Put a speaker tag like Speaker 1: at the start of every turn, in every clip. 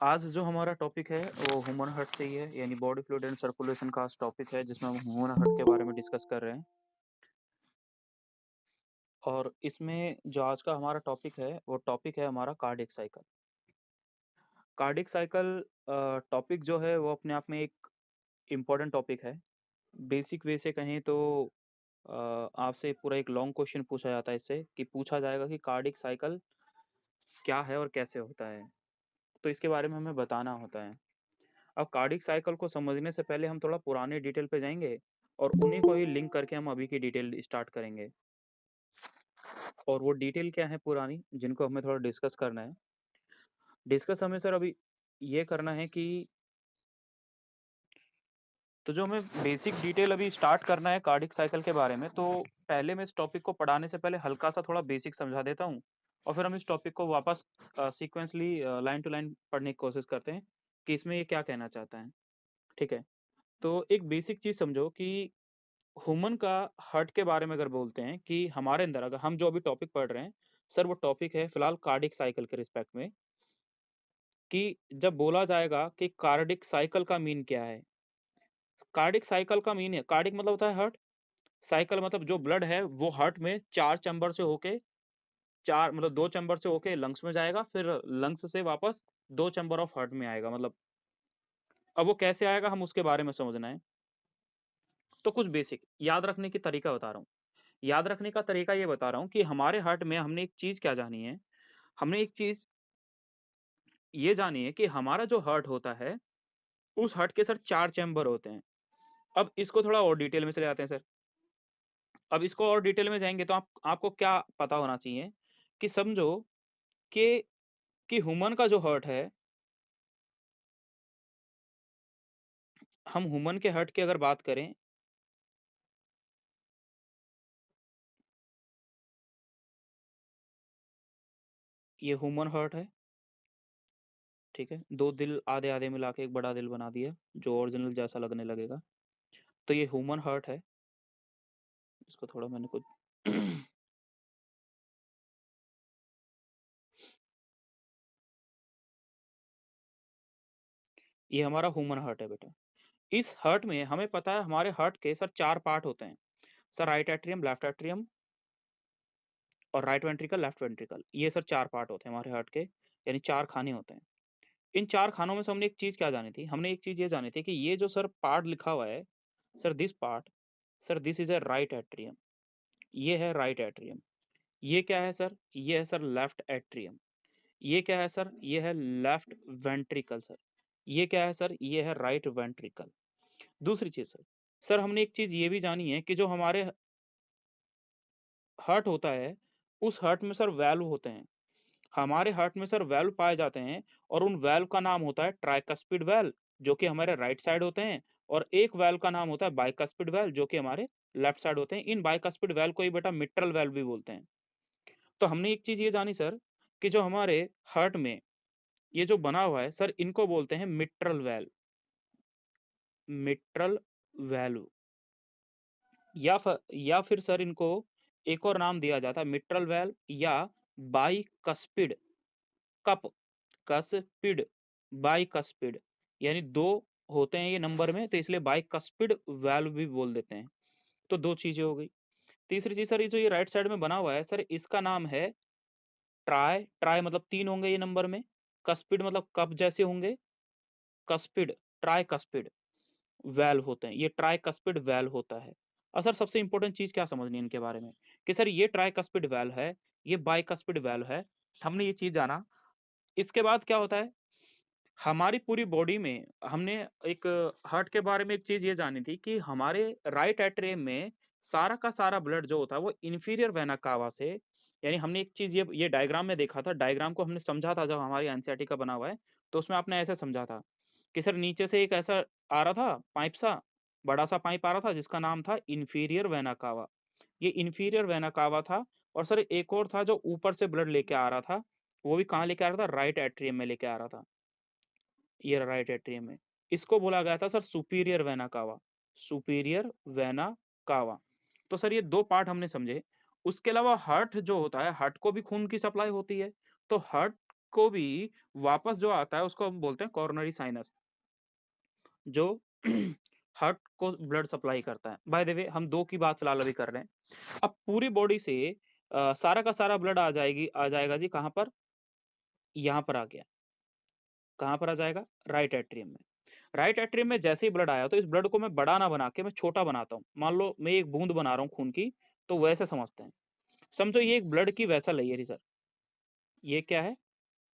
Speaker 1: आज जो हमारा टॉपिक है वो ह्यूमन हार्ट से ही है, यानी बॉडी फ्लूइड एंड सर्कुलेशन का आज टॉपिक है जिसमें हम ह्यूमन हार्ट के बारे में डिस्कस कर रहे हैं। और इसमें जो आज का हमारा टॉपिक है वो टॉपिक है हमारा cardiac cycle. Cardiac cycle topic जो है वो अपने आप में एक इम्पॉर्टेंट टॉपिक है। बेसिक वे से कहें तो आपसे पूरा एक लॉन्ग क्वेश्चन पूछा जाता है, इससे कि पूछा जाएगा कि कार्डियक साइकिल क्या है और कैसे होता है, तो इसके बारे में हमें बताना होता है। अब कार्डिक साइकिल को समझने से पहले हम थोड़ा पुराने डिटेल पे जाएंगे और उन्हीं को ही लिंक करके हम अभी की डिटेल स्टार्ट करेंगे। और वो डिटेल क्या है पुरानी, जिनको हमें थोड़ा डिस्कस करना है। डिस्कस हमें सर अभी ये करना है कि तो जो हमें बेसिक डिटेल अभी स्टार्ट करना है कार्डिक साइकिल के बारे में, तो पहले मैं इस टॉपिक को पढ़ाने से पहले हल्का सा थोड़ा बेसिक समझा देता हूँ और फिर हम इस टॉपिक को वापस सीक्वेंसली लाइन टू लाइन पढ़ने की कोशिश करते हैं कि इसमें ये क्या कहना चाहता है। ठीक है, तो एक बेसिक चीज़ समझो कि ह्यूमन का हार्ट के बारे में अगर बोलते हैं कि हमारे अंदर, अगर हम जो अभी टॉपिक पढ़ रहे हैं सर, वो टॉपिक है फिलहाल कार्डिक साइकिल के रिस्पेक्ट में, कि जब बोला जाएगा कि कार्डिक साइकिल का मीन क्या है। कार्डिक साइकिल का मीन है, कार्डिक मतलब होता है हार्ट, साइकिल मतलब जो ब्लड है वो हार्ट में चार चैम्बर से होके, चार मतलब दो चैम्बर से होके लंग्स में जाएगा, फिर लंग्स से वापस दो चैम्बर ऑफ हार्ट में आएगा। मतलब अब वो कैसे आएगा हम उसके बारे में समझना है। तो कुछ बेसिक याद रखने की तरीका बता रहा हूँ। याद रखने का तरीका ये बता रहा हूँ कि हमारे हार्ट में हमने एक चीज क्या जानी है, हमने एक चीज ये जानी है कि हमारा जो हार्ट होता है उस हार्ट के सर चार चैम्बर होते हैं। अब इसको थोड़ा और डिटेल में चले जाते हैं सर। अब इसको और डिटेल में जाएंगे तो आपको क्या पता होना चाहिए कि समझो कि ह्यूमन का जो हार्ट है, हम ह्यूमन के हार्ट की अगर बात करें, ये ह्यूमन हार्ट है। ठीक है, दो दिल आधे आधे मिला के एक बड़ा दिल बना दिया जो ओरिजिनल जैसा लगने लगेगा। तो ये ह्यूमन हार्ट है। इसको थोड़ा मैंने कुछ ये हमारा ह्यूमन हार्ट है बेटा। इस हार्ट में हमें पता है हमारे हार्ट के सर चार पार्ट होते हैं sir, right atrium, left atrium और राइट वेंट्रिकल, लेफ्ट वेंट्रिकल। ये सर चार पार्ट होते हैं हमारे हार्ट के, यानी चार खाने होते हैं। इन चार खानों में से हमने एक चीज क्या जानी थी, हमने एक चीज ये जानी थी कि ये जो सर पार्ट लिखा हुआ है sir, this part, sir this is a right atrium. ये है राइट एट्रियम। ये क्या है सर, ये है सर लेफ्ट एट्रियम। ये क्या है सर, ये है लेफ्ट वेंट्रिकल सर। ये क्या है सर, ये है राइट वेंट्रिकल। दूसरी चीज सर, हमने एक चीज ये भी जानी है कि जो हमारे हार्ट होता है उस हार्ट में सर वैल्व होते हैं। हमारे हार्ट में सर वैल्व पाए जाते हैं और उन वैल्व का नाम होता है ट्राइकस्पिड वैल्व, जो कि हमारे राइट साइड होते हैं, और एक वैल्व का नाम होता है बाइकस्पिड वैल्व, जो कि हमारे लेफ्ट साइड होते हैं। इन बाइकस्पिड वैल्व को ही बेटा मिट्रल वैल्व भी बोलते हैं। तो हमने एक चीज ये जानी सर कि जो हमारे हार्ट में ये जो बना हुआ है सर, इनको बोलते हैं मिट्रल वैल्व। मिट्रल वैल्व या फिर सर इनको एक और नाम दिया जाता है मिट्रल वैल्व या बाइकस्पिड कप कस्पिड, बाइकस्पिड, यानी दो होते हैं ये नंबर में, तो इसलिए बाइकस्पिड वैल्व भी बोल देते हैं। तो दो चीजें हो गई। तीसरी चीज सर, ये जो ये राइट साइड में बना हुआ है सर, इसका नाम है ट्राई। ट्राई मतलब तीन होंगे ये नंबर में, कस्पिड मतलब कप जैसे होंगे, कस्पिड, ट्राई कस्पिड वैल्व होते हैं। ये ट्राई कस्पिड वैल्व होता है। और सर सबसे इंपॉर्टेंट चीज क्या समझनी है इनके बारे में, कि सर ये ट्राई कस्पिड वैल्व है, ये बाइकस्पिड वैल्व है। हमने ये चीज जाना। इसके बाद क्या होता है, हमारी पूरी बॉडी में हमने एक हार्ट के बारे में एक चीज ये जानी थी कि हमारे राइट एट्रियम में सारा का सारा ब्लड जो होता है वो इंफीरियर वेना कावा से, यानी हमने एक चीज ये डायग्राम में देखा था, डायग्राम को हमने समझा था जब हमारी एनसीईआरटी का बना हुआ है, तो उसमें आपने ऐसे समझा था कि सर नीचे से एक ऐसा आ रहा था पाइप सा, बड़ा सा पाइप आ रहा था जिसका नाम था इंफीरियर वेना कावा। ये इंफीरियर वेना कावा था। और सर एक और था जो ऊपर से ब्लड लेके आ रहा था, वो भी कहाँ लेके आ रहा था, राइट एट्रियम में लेके आ रहा था, ये राइट एट्रियम में। इसको बोला गया था sir superior vena cava, superior vena cava. तो सर ये दो पार्ट हमने समझे। उसके अलावा हार्ट जो होता है, हार्ट को भी खून की सप्लाई होती है। तो हार्ट को भी वापस जो आता है उसको हम बोलते हैं कोरोनरी साइनस, जो हार्ट को ब्लड सप्लाई करता है। बाय द वे हम 2 की बात फिलहाल अभी कर रहे हैं। अब पूरी बॉडी से सारा का सारा ब्लड आ जाएगा जी कहाँ पर? यहाँ पर आ गया। कहाँ पर आ जाएगा? राइट एट्रियम में। राइट एट्रियम में जैसे ही ब्लड आया तो इस ब्लड को मैं बड़ा ना बना के मैं छोटा बनाता हूँ। मान लो मैं एक बूंद बना रहा हूँ खून की, तो वैसे समझते हैं। समझो ये एक ब्लड की वेसल है ये रही सर। ये क्या है?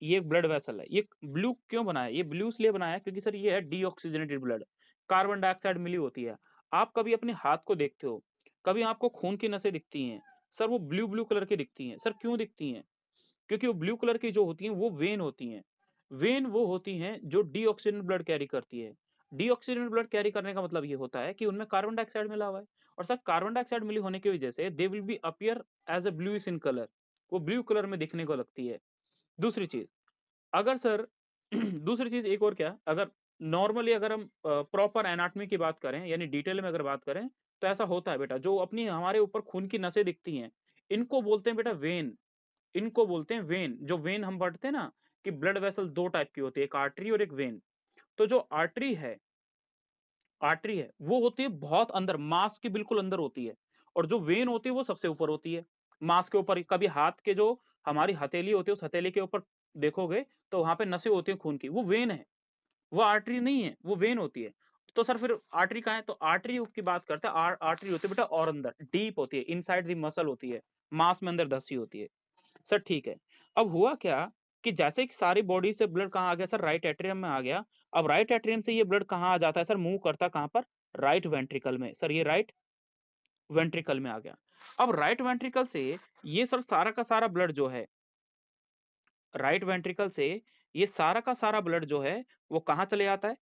Speaker 1: ये एक ब्लड वेसल है। ये ब्लू क्यों बनाया? ये ब्लू इसलिए बनाया है क्योंकि सर ये है डीऑक्सीजनेटेड ब्लड। कार्बन डाइऑक्साइड मिली होती है। आप कभी अपने हाथ को देखते हो, कभी आपको खून की नसें दिखती हैं, सर वो ब्लू कलर की दिखती हैं। सर क्यों दिखती हैं? क्योंकि वो ब्लू कलर की जो होती हैं वो वेन होती हैं। वेन वो होती हैं जो डीऑक्सीजन ब्लड कैरी करती है। डीऑक्सीजन ब्लड कैरी करने का मतलब ये होता है कि उनमें कार्बन डाइऑक्साइड मिला हुआ है, और सर कार्बन डाइऑक्साइड मिली होने की वजह से they will be appear as a bluish in colour. वो ब्लू कलर में दिखने को लगती है। दूसरी चीज, अगर सर दूसरी चीज एक और क्या, अगर नॉर्मली अगर हम प्रॉपर एनाटॉमी की बात करें यानी डिटेल में अगर बात करें, तो ऐसा होता है बेटा, जो अपनी हमारे ऊपर खून की नसें दिखती हैं, इनको बोलते हैं बेटा वेन। इनको बोलते हैं वेन। जो वेन हम पढ़ते हैं ना कि ब्लड वेसल 2 टाइप की होती है, एक आर्टरी और एक वेन। तो जो आर्टरी है वो होती है बहुत अंदर, मांस के बिल्कुल अंदर होती है, और जो वेन होती है वो सबसे ऊपर होती है, मांस के ऊपर। कभी हाथ के जो हमारी हथेली होती है उस हथेली के ऊपर देखोगे तो वहां पे नसें होती है खून की, वो वेन है। वो आर्टरी नहीं है, वो वेन होती है। तो सर फिर आर्टरी कहाँ है? तो आर्टरी की बात करते हैं। आर्टरी होती है बेटा और अंदर डीप होती है, इनसाइड द मसल होती है, मांस में अंदर धसी होती है। सर ठीक है। अब हुआ क्या कि जैसे कि सारी बॉडी से ब्लड कहाँ आ गया सर? राइट एट्रियम में आ गया। अब राइट एट्रियम से ये ब्लड कहाँ आ जाता है सर? मूव करता कहाँ पर? राइट वेंट्रिकल में। सर ये राइट वेंट्रिकल में आ गया। अब राइट वेंट्रिकल से ये सर सारा का सारा ब्लड जो है, राइट वेंट्रिकल से ये सारा का सारा ब्लड जो है वो कहाँ चले जाता है?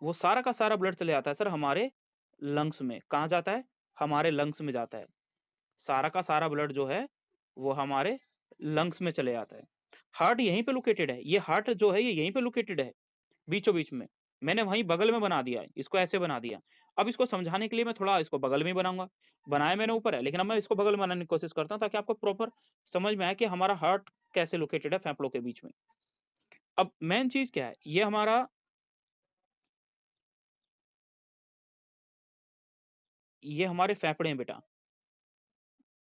Speaker 1: वो सारा का सारा ब्लड चले जाता है सर हमारे लंग्स में। कहाँ जाता है? हमारे लंग्स में जाता है। सारा का सारा ब्लड जो है वो हमारे लंग्स में चले जाता है। हार्ट यहीं पे लोकेटेड है। ये हार्ट जो है ये यहीं पे लोकेटेड है, बीचों बीच में। मैंने वहीं बगल में बना दिया है, इसको ऐसे बना दिया। अब इसको समझाने के लिए मैं थोड़ा इसको बगल में ही बनाऊंगा। बनाया मैंने ऊपर है, लेकिन अब मैं इसको बगल में बनाने की कोशिश करता हूँ ताकि आपको प्रॉपर समझ में आए कि हमारा हार्ट कैसे लोकेटेड है फेफड़ों के बीच में। अब मेन चीज क्या है? ये हमारे फेफड़े हैं बेटा,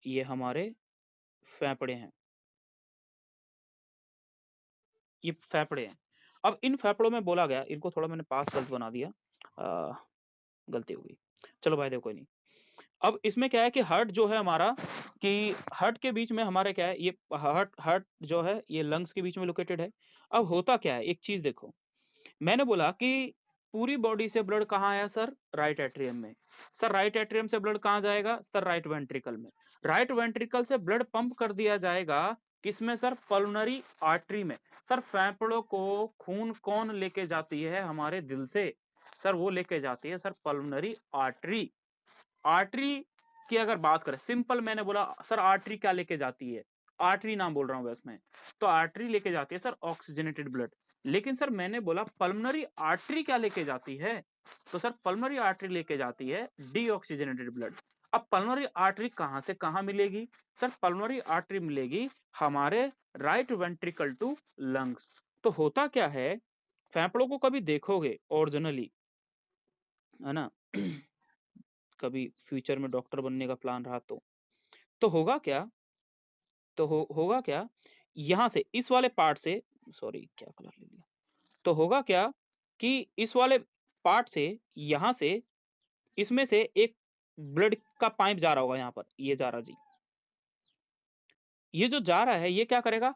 Speaker 1: ये हमारे फेफड़े हैं, ये फेफड़े हैं। अब इन फेफड़ों में बोला गया, इनको थोड़ा मैंने पास गलत बना दिया, गलती हो गई। चलो भाई देखो, कोई नहीं। अब इसमें क्या है कि हार्ट जो है हमारा, कि हार्ट के बीच में हमारे क्या है, ये हार्ट हार्ट जो है ये लंग्स के बीच में लोकेटेड है। अब होता क्या है, एक चीज देखो, मैंने बोला कि पूरी बॉडी से ब्लड कहाँ आया सर? राइट एट्रियम में। सर राइट एट्रियम से ब्लड कहाँ जाएगा सर? राइट वेंट्रिकल में। राइट वेंट्रिकल से ब्लड पंप कर दिया जाएगा किसमें सर? पल्मोनरी आर्टरी में। सर फेफड़ों को खून कौन लेके जाती है? हमारे दिल से। सर वो लेके जाती है सर पल्मोनरी आर्टरी। आर्टरी की अगर बात करें, सिंपल मैंने बोला सर आर्टरी क्या लेके जाती है, आर्टरी नाम बोल रहा हूं बस मैं, तो आर्टरी लेके जाती है सर ऑक्सीजनेटेड ब्लड। लेकिन सर मैंने बोला पल्मोनरी आर्टरी क्या लेके जाती है, तो सर पल्मोनरी आर्टरी लेके जाती है डीऑक्सीजनेटेड ब्लड। अब पल्मोनरी आर्टरी कहां से कहां मिलेगी सर? पल्मोनरी आर्टरी मिलेगी हमारे राइट वेंट्रिकल टू लंग्स। तो होता क्या है, फेफड़ों को कभी देखोगे ओरिजिनली, है ना, कभी फ्यूचर में डॉक्टर बनने का प्लान रहा तो होगा क्या, होगा क्या, यहाँ से इस वाले पार्ट से, सॉरी क्या कलर ले लिया, तो होगा क्या कि इस वाले पार्ट से, यहाँ से, इसमें से एक ब्लड का पाइप जा रहा होगा, यहाँ पर ये जा रहा जी, ये जो जा रहा है ये क्या करेगा,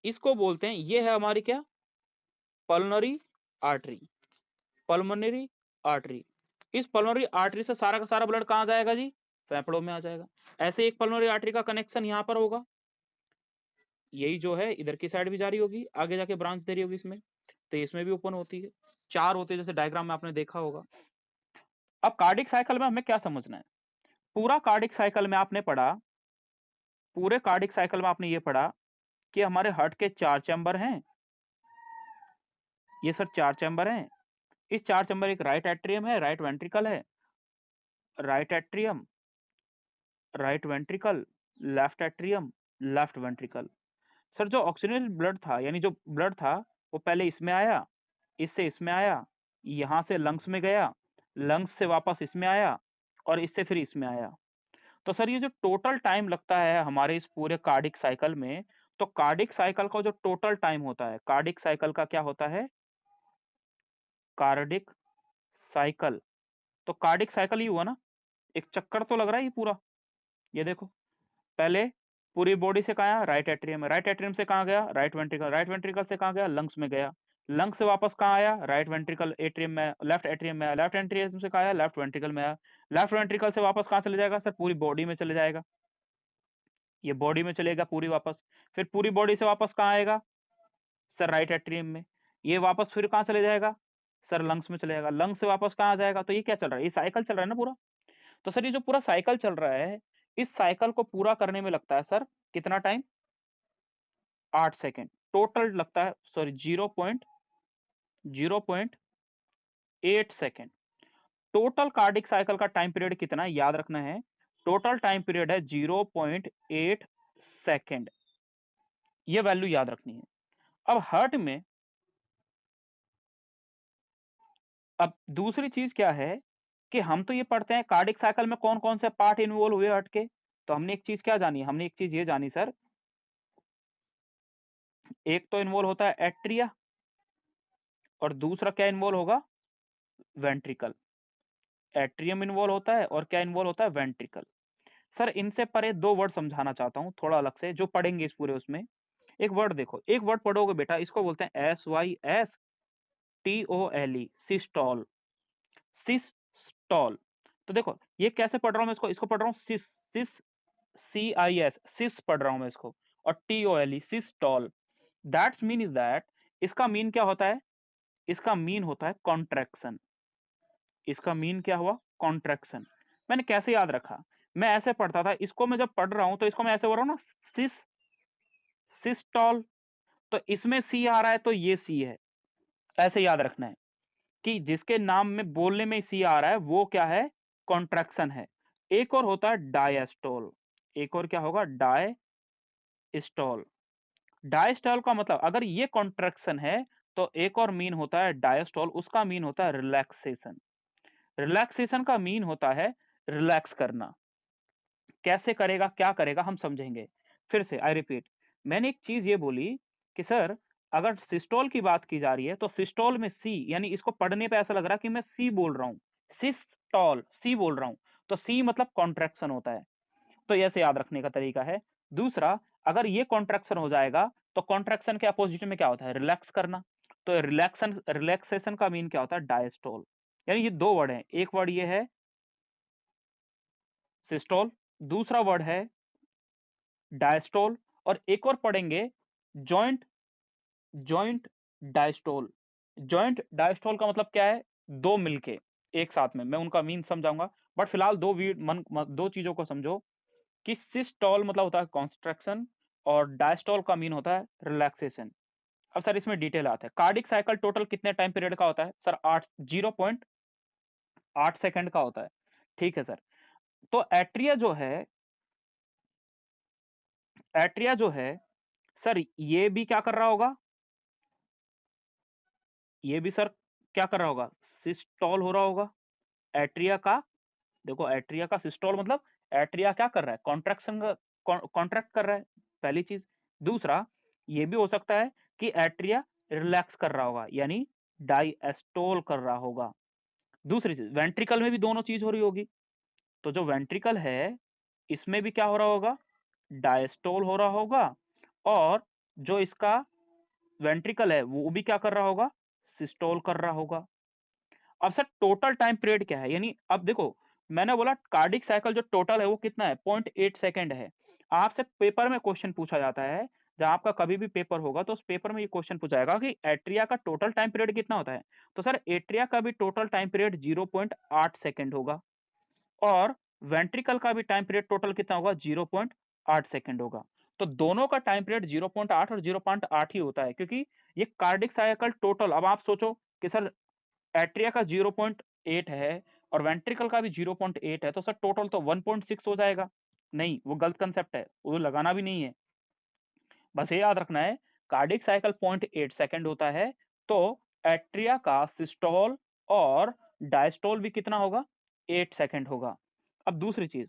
Speaker 1: इसको बोलते हैं, ये है हमारी क्या, पल्मोनरी आर्टरी। पल्मोनरी आर्टरी, इस पल्मोनरी आर्टरी से सारा का सारा ब्लड कहाँ जाएगा जी? फेफड़ों में आ जाएगा। ऐसे एक पल्मोनरी आर्टरी का कनेक्शन यहाँ पर होगा, यही जो है इधर की साइड भी जारी होगी, आगे जाके ब्रांच दे रही होगी इसमें, तो इसमें भी ओपन होती है, 4 होते हैं जैसे डायग्राम में आपने देखा होगा। अब कार्डिक साइकिल में हमें क्या समझना है? पूरा कार्डिक साइकिल में आपने पढ़ा, पूरे कार्डिक साइकिल में आपने ये पढ़ा कि हमारे हार्ट के 4 चैम्बर हैं, ये सर 4 चैम्बर हैं। इस 4 चैम्बर, एक राइट एट्रियम है, राइट वेंट्रिकल है, right atrium, right ventricle, left atrium, left ventricle. Sir जो ऑक्सीजन ब्लड था, यानी जो ब्लड था वो पहले इसमें आया, इससे इसमें आया, यहाँ से लंग्स में गया, लंग्स से वापस इसमें आया और इससे फिर इसमें आया। तो सर ये जो टोटल टाइम लगता है हमारे इस पूरे कार्डिक साइकिल में, तो कार्डिक साइकिल का जो टोटल टाइम होता है, कार्डिक साइकिल का क्या होता है? Cardiac cycle. तो कार्डिक साइकिल ही हुआ ना, एक चक्कर तो लग रहा है ये पूरा। ये देखो, पहले पूरी बॉडी से कहाँ आया? राइट एट्रियम में। राइट एट्रियम से कहाँ गया? Right ventricle. राइट वेंट्रिकल से कहाँ गया? लंग्स में गया। लंग्स से वापस कहाँ आया? राइट वेंट्रिकल एट्रियम में, लेफ्ट एट्रियम में आया। लेफ्ट एट्रियम से कहाँ आया? लेफ्ट वेंट्रिकल में आया। लेफ्ट वेंट्रिकल से वापस कहाँ चले जाएगा? सर पूरी बॉडी में चले जाएगा। ये बॉडी में चलेगा पूरी वापस। फिर पूरी बॉडी से वापस कहाँ आएगा? सर राइट एट्रियम में। ये वापस फिर कहाँ चले जाएगा? सर लंग्स में चले जाएगा। लंग्स से वापस कहाँ आ जाएगा? तो ये क्या चल रहा है? ये साइकिल चल रहा है ना पूरा। तो सर ये जो पूरा साइकिल चल रहा है, इस साइकिल को पूरा करने में लगता है सर कितना टाइम? 8 सेकंड टोटल लगता है, sorry 0.8 second. Total cardiac cycle का टाइम पीरियड कितना है याद रखना है, टोटल टाइम पीरियड है 0.8 सेकंड। ये वैल्यू याद रखनी है। अब हार्ट में, अब दूसरी चीज क्या है कि हम तो ये पढ़ते हैं कार्डिक साइकिल में कौन कौन से पार्ट इन्वॉल्व हुए हार्ट के। तो हमने एक चीज क्या जानी, हमने एक चीज ये जानी सर, एक तो इन्वॉल्व होता है एट्रिया और दूसरा क्या इन्वॉल्व होगा? वेंट्रिकल। एट्रियम इन्वॉल्व होता है और क्या इन्वॉल्व होता है? वेंट्रिकल। सर इनसे परे दो वर्ड समझाना चाहता हूं थोड़ा अलग से, जो पढ़ेंगे इस पूरे उसमें। एक वर्ड देखो, एक वर्ड पढ़ोगे बेटा, इसको बोलते हैं SYSTOLE, सिस्टॉल। सिस्टॉल। तो देखो ये कैसे पढ़ रहा हूं मैं इसको, इसको पढ़ रहा हूं सिस, सिस, CIS, सिस पढ़ रहा हूं मैं इसको, और TOLE, systole. That's mean is that, इसका मीन क्या होता है? इसका मीन होता है कॉन्ट्रैक्शन। इसका मीन क्या हुआ? कॉन्ट्रैक्शन। मैंने कैसे याद रखा? मैं ऐसे पढ़ता था, इसको मैं जब पढ़ रहा हूं तो इसको मैं ऐसे बोल रहा हूं ना, सिस, सिस्टॉल। तो इसमें सी आ रहा है तो ये सी है। ऐसे याद रखना है कि जिसके नाम में बोलने में सी आ रहा है वो क्या है? कॉन्ट्रैक्शन है। एक और होता है डायस्टोल। एक और क्या होगा? डायस्टोल। डायस्टोल का मतलब अगर ये कॉन्ट्रैक्शन है तो एक और मीन होता है डायस्टोल, उसका मीन होता है रिलैक्सेशन। रिलैक्सेशन का मीन होता है रिलैक्स करना। कैसे करेगा, क्या करेगा, हम समझेंगे। फिर से आई रिपीट, मैंने एक चीज ये बोली कि सर अगर सिस्टोल की बात की जा रही है तो सिस्टोल में सी, यानी इसको पढ़ने पे ऐसा लग रहा है कि मैं सी बोल रहा हूं, सिस्टोल सी बोल रहा हूं। तो सी मतलब कॉन्ट्रैक्शन होता है। तो ऐसे याद रखने का तरीका है। दूसरा, अगर ये कॉन्ट्रैक्शन हो जाएगा तो कॉन्ट्रैक्शन के अपोजिट में क्या होता है? रिलैक्स करना। तो रिलैक्सेशन का मीन क्या होता है? डायस्टोल। यानी ये दो वर्ड हैं, एक वर्ड ये है सिस्टोल, दूसरा वर्ड है डायस्टोल, और एक और पढ़ेंगे joint, joint diastole. Joint diastole का मतलब क्या है? दो मिलके एक साथ में, मैं उनका मीन समझाऊंगा। बट फिलहाल दो चीजों को समझो कि सिस्टोल मतलब होता है कॉन्स्ट्रक्शन और डायस्टोल का मीन होता है रिलैक्सेशन। अब सर इसमें डिटेल आते हैं। कार्डिक साइकिल टोटल कितने टाइम पीरियड का होता है? सर 0.8 सेकंड का होता है। ठीक है सर। तो एट्रिया जो है, एट्रिया जो है सर, ये भी क्या कर रहा होगा? ये भी सर क्या कर रहा होगा? सिस्टोल हो रहा होगा। एट्रिया का, देखो एट्रिया का सिस्टोल मतलब एट्रिया क्या कर रहा है? कॉन्ट्रैक्शन, कॉन्ट्रैक्ट कर रहा है, पहली चीज। दूसरा, ये भी हो सकता है कि एट्रिया रिलैक्स कर रहा होगा, यानी डायस्टोल कर रहा होगा। दूसरी चीज, वेंट्रिकल में भी दोनों चीज हो रही होगी। तो जो वेंट्रिकल है इसमें भी क्या हो रहा होगा? डायस्टोल हो रहा होगा। और जो इसका वेंट्रिकल है वो भी क्या कर रहा होगा? सिस्टोल कर रहा होगा। अब सर टोटल टाइम पीरियड क्या है? यानी अब देखो, मैंने बोला कार्डिक साइकिल जो टोटल है वो कितना है? 0.8 सेकंड है। आपसे पेपर में क्वेश्चन पूछा जाता है, जब आपका कभी भी पेपर होगा तो उस पेपर में ये क्वेश्चन पूछा जाएगा कि एट्रिया का टोटल टाइम पीरियड कितना होता है। तो सर एट्रिया का भी टोटल टाइम पीरियड 0.8 सेकंड होगा, और वेंट्रिकल का भी टाइम पीरियड टोटल कितना होगा? 0.8 सेकंड होगा। तो दोनों का टाइम पीरियड 0.8 और 0.8 ही होता है, क्योंकि ये कार्डिक साइकिल टोटल, अब आप सोचो कि सर एट्रिया का 0.8 है और वेंट्रिकल का भी 0.8 है, तो सर टोटल तो 1.6 हो जाएगा। नहीं, वो गलत कंसेप्ट है, वो लगाना भी नहीं है। बस ये याद रखना है, कार्डियक साइकिल 0.8 सेकंड होता है, तो एट्रिया का सिस्टोल और डायस्टोल भी कितना होगा? 8 सेकंड होगा। अब दूसरी चीज़,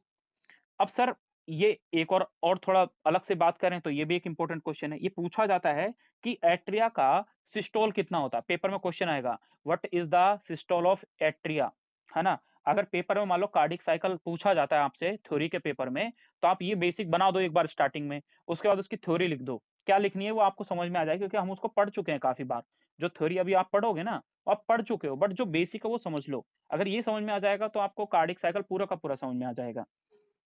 Speaker 1: अब सर ये एक और थोड़ा अलग से बात करें तो ये भी एक इंपॉर्टेंट क्वेश्चन है। ये पूछा जाता है कि एट्रिया का सिस्टोल कितना होता है? पेपर में क्वेश्चन आएगा, what is the systole of atria? है ना? अगर पेपर में मान लो कार्डियक साइकिल पूछा जाता है आपसे थ्योरी के पेपर में, तो आप ये बेसिक बना दो एक बार स्टार्टिंग में, उसके बाद उसकी थ्योरी लिख दो। क्या लिखनी है वो आपको समझ में आ जाएगी क्योंकि हम उसको पढ़ चुके हैं काफ़ी बार। जो थ्योरी अभी आप पढ़ोगे ना, वो आप पढ़ चुके हो, बट जो बेसिक है वो समझ लो। अगर ये समझ में आ जाएगा तो आपको कार्डियक साइकिल पूरा का पूरा समझ में आ जाएगा।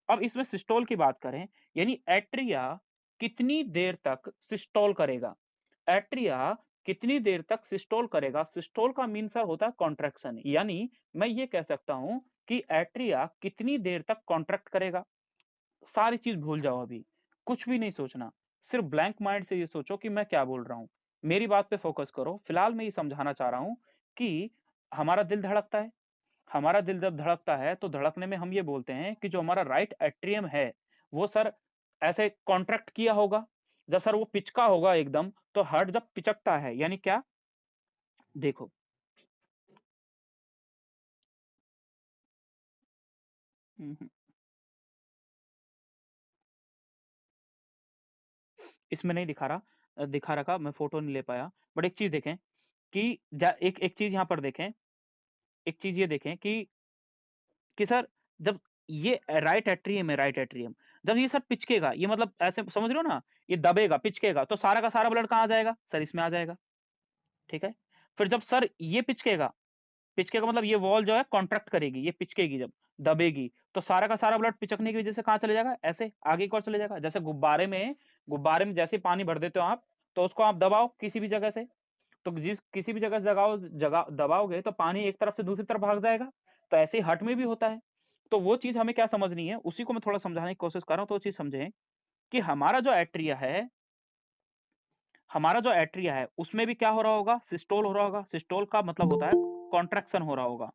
Speaker 1: अब इसमें सिस्टोल की बात करें, यानी एट्रिया कितनी देर तक सिस्टोल करेगा? एट्रिया कितनी देर तक सिस्टोल करेगा? सिस्टोल का मीन सर होता है कॉन्ट्रैक्शन, यानी मैं ये कह सकता हूं कि एट्रिया कितनी देर तक कॉन्ट्रैक्ट करेगा। सारी चीज भूल जाओ अभी, कुछ भी नहीं सोचना, सिर्फ ब्लैंक माइंड से ये सोचो कि मैं क्या बोल रहा हूं। मेरी बात पे फोकस करो। फिलहाल मैं ये समझाना चाह रहा हूं कि हमारा दिल धड़कता है, हमारा दिल जब धड़कता है तो धड़कने में हम ये बोलते हैं कि जो हमारा राइट एट्रियम है वो सर ऐसे कॉन्ट्रैक्ट किया होगा। जब सर वो पिचका होगा एकदम, तो हार्ट जब पिचकता है यानी क्या? देखो, हम्म, इसमें नहीं दिखा रहा, दिखा रखा, मैं फोटो नहीं ले पाया। बट एक चीज देखें कि एक एक चीज यहाँ पर देखें, एक चीज ये देखें कि सर जब ये राइट एट्रियम है, राइट एट्रियम, जब ये सर पिचकेगा, ये मतलब ऐसे समझ रहे हो ना, ये दबेगा पिचकेगा तो सारा का सारा ब्लड कहाँ आ जाएगा? सर इसमें आ जाएगा। ठीक है? फिर जब सर ये पिचकेगा, पिचकेगा मतलब ये वॉल जो है कॉन्ट्रैक्ट करेगी, ये पिचकेगी जब, दबेगी, तो सारा का सारा ब्लड पिचकने की वजह से कहाँ चले जाएगा? ऐसे आगे की ओर चले जाएगा। जैसे गुब्बारे में जैसे पानी भर देते हो आप, तो उसको आप दबाओ किसी भी जगह से, तो जिस किसी भी जगह से जगह दबाओगे तो पानी एक तरफ से दूसरी तरफ भाग जाएगा। तो ऐसे ही हार्ट में भी होता है। तो वो चीज़ हमें क्या समझनी है, उसी को मैं थोड़ा समझाने की कोशिश कर रहा हूँ, तो वो चीज़ समझें कि हमारा जो एट्रिया है उसमें भी क्या हो रहा होगा? सिस्टोल हो रहा होगा। सिस्टोल का मतलब होता है कॉन्ट्रैक्शन हो रहा होगा।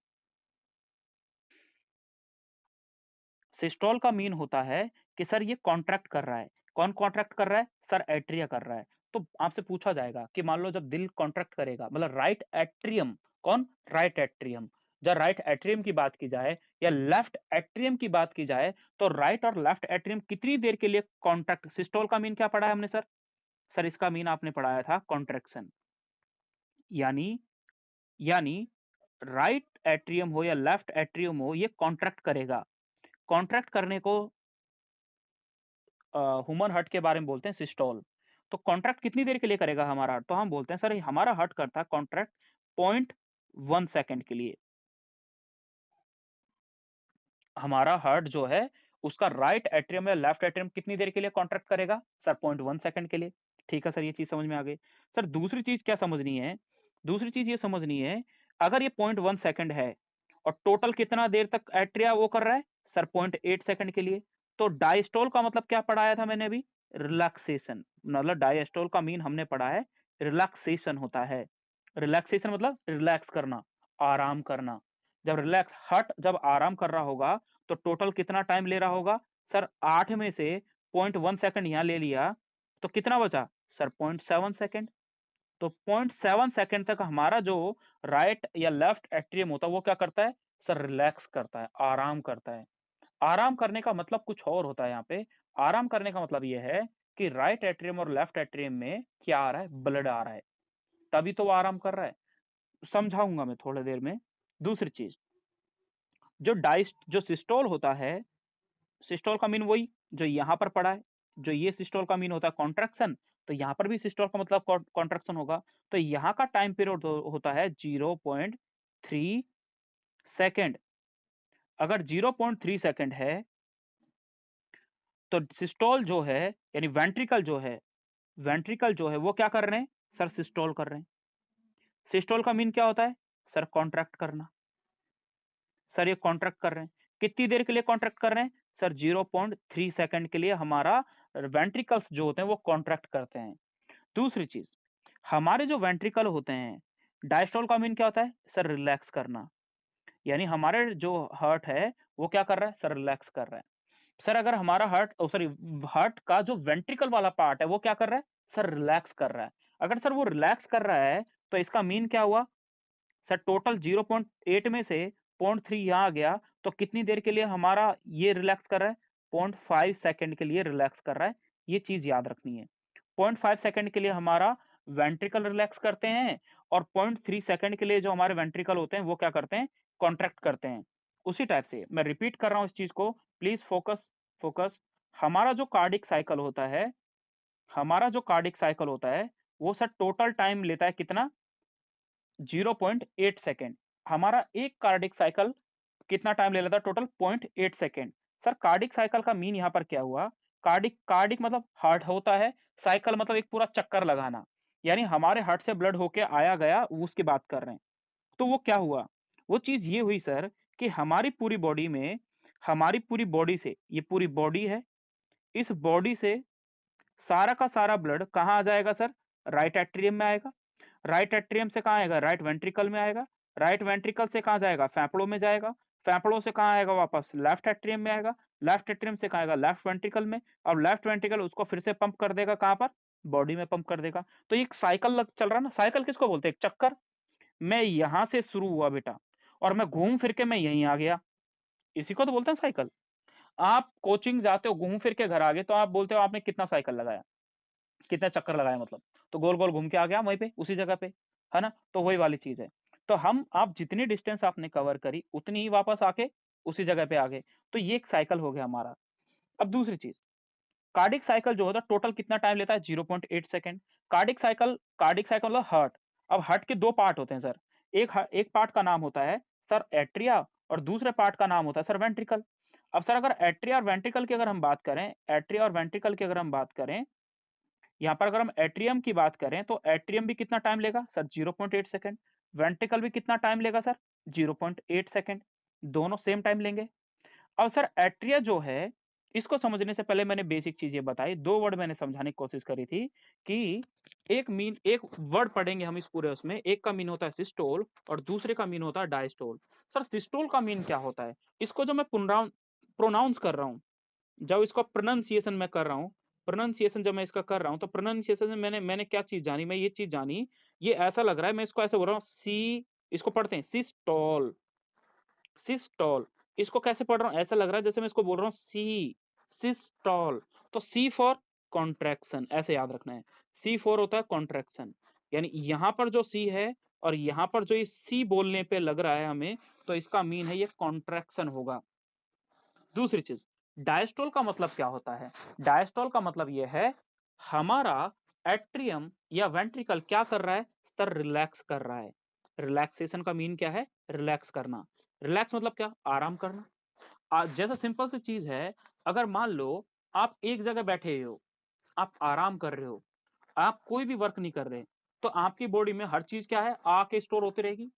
Speaker 1: सिस्टोल का मीन होता है कि सर ये कॉन्ट्रैक्ट कर रहा है। कौन कॉन्ट्रैक्ट कर रहा है? सर एट्रिया कर रहा है। तो आपसे पूछा जाएगा कि मान लो जब दिल कॉन्ट्रैक्ट करेगा, मतलब राइट एट्रियम, कौन? Right atrium. जब राइट एट्रियम की बात की जाए या लेफ्ट एट्रियम की बात की जाए, तो राइट और लेफ्ट एट्रियम कितनी देर के लिए कॉन्ट्रैक्ट? सिस्टोल का मीन क्या पढ़ा है हमने सर? सर इसका मीन आपने पढ़ाया था कॉन्ट्रैक्शन। यानी यानी राइट एट्रियम हो या लेफ्ट एट्रियम हो, ये कॉन्ट्रैक्ट करेगा। कॉन्ट्रैक्ट करने को ह्यूमन हार्ट के बारे में बोलते हैं सिस्टोल। तो कॉन्ट्रैक्ट कितनी देर के लिए करेगा हमारा हार्ट? तो हम बोलते हैं सर हमारा हार्ट करता है कॉन्ट्रैक्ट 0.1 सेकंड के लिए। हमारा हार्ट जो है उसका राइट एट्रियम या लेफ्ट एट्रियम कितनी देर के लिए कॉन्ट्रैक्ट करेगा? सर 0.1 सेकंड के लिए। ठीक है सर, ये चीज समझ में आ गई। सर दूसरी चीज क्या समझनी है? दूसरी चीज ये समझनी है, अगर ये 0.1 सेकंड है और टोटल कितना देर तक एट्रिया वो कर रहा है? सर 0.8 सेकंड के लिए। तो डायस्टोल का मतलब क्या पढ़ाया था मैंने अभी? रिलैक्सेशन। मतलब डायस्टोल का मीन हमने पढ़ा है रिलैक्सेशन होता है। रिलैक्सेशन मतलब रिलैक्स करना, आराम करना। जब रिलैक्स हट जब आराम कर रहा होगा तो टोटल कितना टाइम ले रहा होगा? सर 8 में से 0.1 सेकंड यहाँ ले लिया तो कितना बचा? Sir 0.7 second. तो 0.7 सेकंड तक हमारा जो राइट या लेफ्ट एट्रियम होता है वो क्या करता है? सर रिलैक्स करता है, आराम करता है। आराम करने का मतलब कुछ और होता है यहाँ पे। आराम करने का मतलब ये है कि राइट एट्रियम और लेफ्ट एट्रियम में क्या आ रहा है? ब्लड आ रहा है, तभी तो वो आराम कर रहा है। समझाऊंगा मैं थोड़ी देर में। दूसरी चीज, जो सिस्टोल होता है, सिस्टोल का मीन वही जो यहाँ पर पड़ा है। जो ये सिस्टोल का मीन होता है कॉन्ट्रैक्शन, तो यहाँ पर भी सिस्टोल का मतलब कॉन्ट्रैक्शन होगा। तो यहाँ का टाइम पीरियड होता है 0.3 सेकेंड। अगर 0.3 सेकेंड है तो सिस्टोल जो है, यानी वेंट्रिकल जो है वो क्या कर रहे हैं? सर सिस्टोल कर रहे हैं। सिस्टोल का मीन क्या होता है? सर कॉन्ट्रैक्ट करना। सर ये कॉन्ट्रैक्ट कर रहे हैं, कितनी देर के लिए कॉन्ट्रैक्ट कर रहे हैं? सर 0.3 सेकंड के लिए हमारा वेंट्रिकल्स जो होते हैं वो कॉन्ट्रैक्ट करते हैं। दूसरी चीज, हमारे जो वेंट्रिकल होते हैं, डायस्टोल का मीन क्या होता है? सर रिलैक्स करना। यानी हमारे जो हार्ट है वो क्या कर रहा है? सर रिलैक्स कर रहा है। सर अगर हमारा हार्ट सॉरी हार्ट का जो वेंट्रिकल वाला पार्ट है वो क्या कर रहा है? सर रिलैक्स कर रहा है। अगर सर वो रिलैक्स कर रहा है तो इसका मीन क्या हुआ? सर टोटल 0.8 में से 0.3 यहाँ आ गया, तो कितनी देर के लिए हमारा ये रिलैक्स कर रहा है? 0.5 सेकंड के लिए रिलैक्स कर रहा है। ये चीज़ याद रखनी है। 0.5 सेकंड के लिए हमारा वेंट्रिकल रिलैक्स करते हैं और 0.3 सेकंड के लिए जो हमारे वेंट्रिकल होते हैं वो क्या करते हैं? कॉन्ट्रैक्ट करते हैं। उसी टाइप से मैं रिपीट कर रहा हूँ इस चीज़ को, प्लीज़ फोकस, फोकस। हमारा जो कार्डिक साइकिल होता है, हमारा जो कार्डिक साइकिल होता है, वो सर टोटल टाइम लेता है कितना? 0.8 सेकंड। हमारा एक कार्डिक साइकिल कितना टाइम ले लेता है? Total 0.8 second. Sir cardiac cycle का मीन यहाँ पर क्या हुआ? कार्डिक कार्डिक मतलब हार्ट होता है, साइकिल मतलब एक पूरा चक्कर लगाना, यानी हमारे हार्ट से ब्लड होके आया गया उसकी बात कर रहे हैं। तो वो क्या हुआ? वो चीज़ ये हुई सर कि हमारी पूरी बॉडी में, हमारी पूरी बॉडी से, ये पूरी बॉडी है, इस बॉडी से सारा का सारा ब्लड कहाँ आ जाएगा सर? राइट एट्रियम में आएगा। राइट एट्रियम से कहाँ आएगा? राइट वेंट्रिकल में आएगा। राइट वेंट्रिकल से कहाँ जाएगा? फेफड़ों में जाएगा। फेफड़ों से कहाँ आएगा? वापस लेफ्ट एट्रियम में आएगा। लेफ्ट एट्रियम से कहाँ आएगा? लेफ्ट वेंट्रिकल में। अब लेफ्ट वेंट्रिकल उसको फिर से पंप कर देगा कहाँ पर? बॉडी में पंप कर देगा। तो एक साइकिल लग चल रहा है ना, साइकिल किसको बोलते हैं? एक चक्कर। मैं यहाँ से शुरू हुआ बेटा और मैं घूम फिर के मैं यहीं आ गया, इसी को तो बोलते हैं साइकिल। आप कोचिंग जाते हो, घूम फिर के घर आ गए, तो आप बोलते हो आपने कितना साइकिल लगाया, कितने चक्कर लगाए मतलब? तो गोल-गोल घूम के आ गया वहीं पे, उसी जगह पे, है ना? तो वही वाली चीज़ है। तो हम आप जितनी डिस्टेंस आपने कवर करी, उतनी ही वापस आके उसी जगह पे आ गए। तो ये एक साइकिल हो गया हमारा। अब दूसरी चीज़, कार्डिक साइकिल जो होता है टोटल कितना टाइम लेता है? 0.8 सेकंड। कार्डिक साइकिल मतलब हार्ट। अब हार्ट के 2 पार्ट होते हैं सर। एक पार्ट का नाम होता है सर एट्रिया और दूसरे पार्ट का नाम होता है सर वेंट्रिकल। अब सर अगर एट्रिया और वेंट्रिकल की अगर हम बात करें, एट्रिया और वेंट्रिकल की अगर हम बात करें, यहाँ पर अगर हम एट्रियम की बात करें तो एट्रियम भी कितना टाइम लेगा सर? 0.8 सेकंड। वेंट्रिकल भी कितना टाइम लेगा सर? 0.8 सेकंड। दोनों सेम टाइम लेंगे। अब सर एट्रिया जो है, इसको समझने से पहले मैंने बेसिक चीज़ ये बताई, 2 वर्ड मैंने समझाने की कोशिश करी थी कि एक वर्ड पढ़ेंगे हम इस पूरे उसमें, एक का मीन होता है सिस्टोल और दूसरे का मीन होता है डायस्टोल। सर सिस्टोल का मीन क्या होता है? इसको जो मैं प्रोनाउंस कर रहा हूँ, जब इसको प्रोनंसिएशन मैं कर रहा हूँ, प्रोनंसिएशन जब मैं इसका कर रहा हूँ, तो प्रोनंसिएशन में मैंने मैंने क्या चीज़ जानी? मैं ये चीज़ जानी, ये ऐसा लग रहा है मैं इसको ऐसे बोल रहा हूँ इसको पढ़ते हैं सिस्टोल, सिस्टोल। इसको कैसे पढ़ रहा हूँ? ऐसा लग रहा है जैसे मैं इसको बोल रहा हूँ सिस्टोल। तो सी फॉर कॉन्ट्रैक्शन, ऐसे याद रखना है। सी फॉर होता है कॉन्ट्रैक्शन, यानी यहाँ पर जो सी है और यहाँ पर जो ये सी बोलने पे लग रहा है हमें, तो इसका मीन है ये कॉन्ट्रैक्शन होगा। दूसरी चीज, डायस्टोल का मतलब क्या होता है? डायस्टोल का मतलब यह है हमारा एट्रियम या वेंट्रिकल क्या कर रहा है सर? रिलैक्स कर रहा है। रिलैक्सेशन का मीन क्या है? रिलैक्स करना। रिलैक्स मतलब क्या? आराम करना। जैसा सिंपल सी चीज है, अगर मान लो आप एक जगह बैठे हो, आप आराम कर रहे हो, आप कोई भी वर्क नहीं कर रहे, तो आपकी बॉडी में हर चीज क्या है? आके स्टोर होती रहेगी।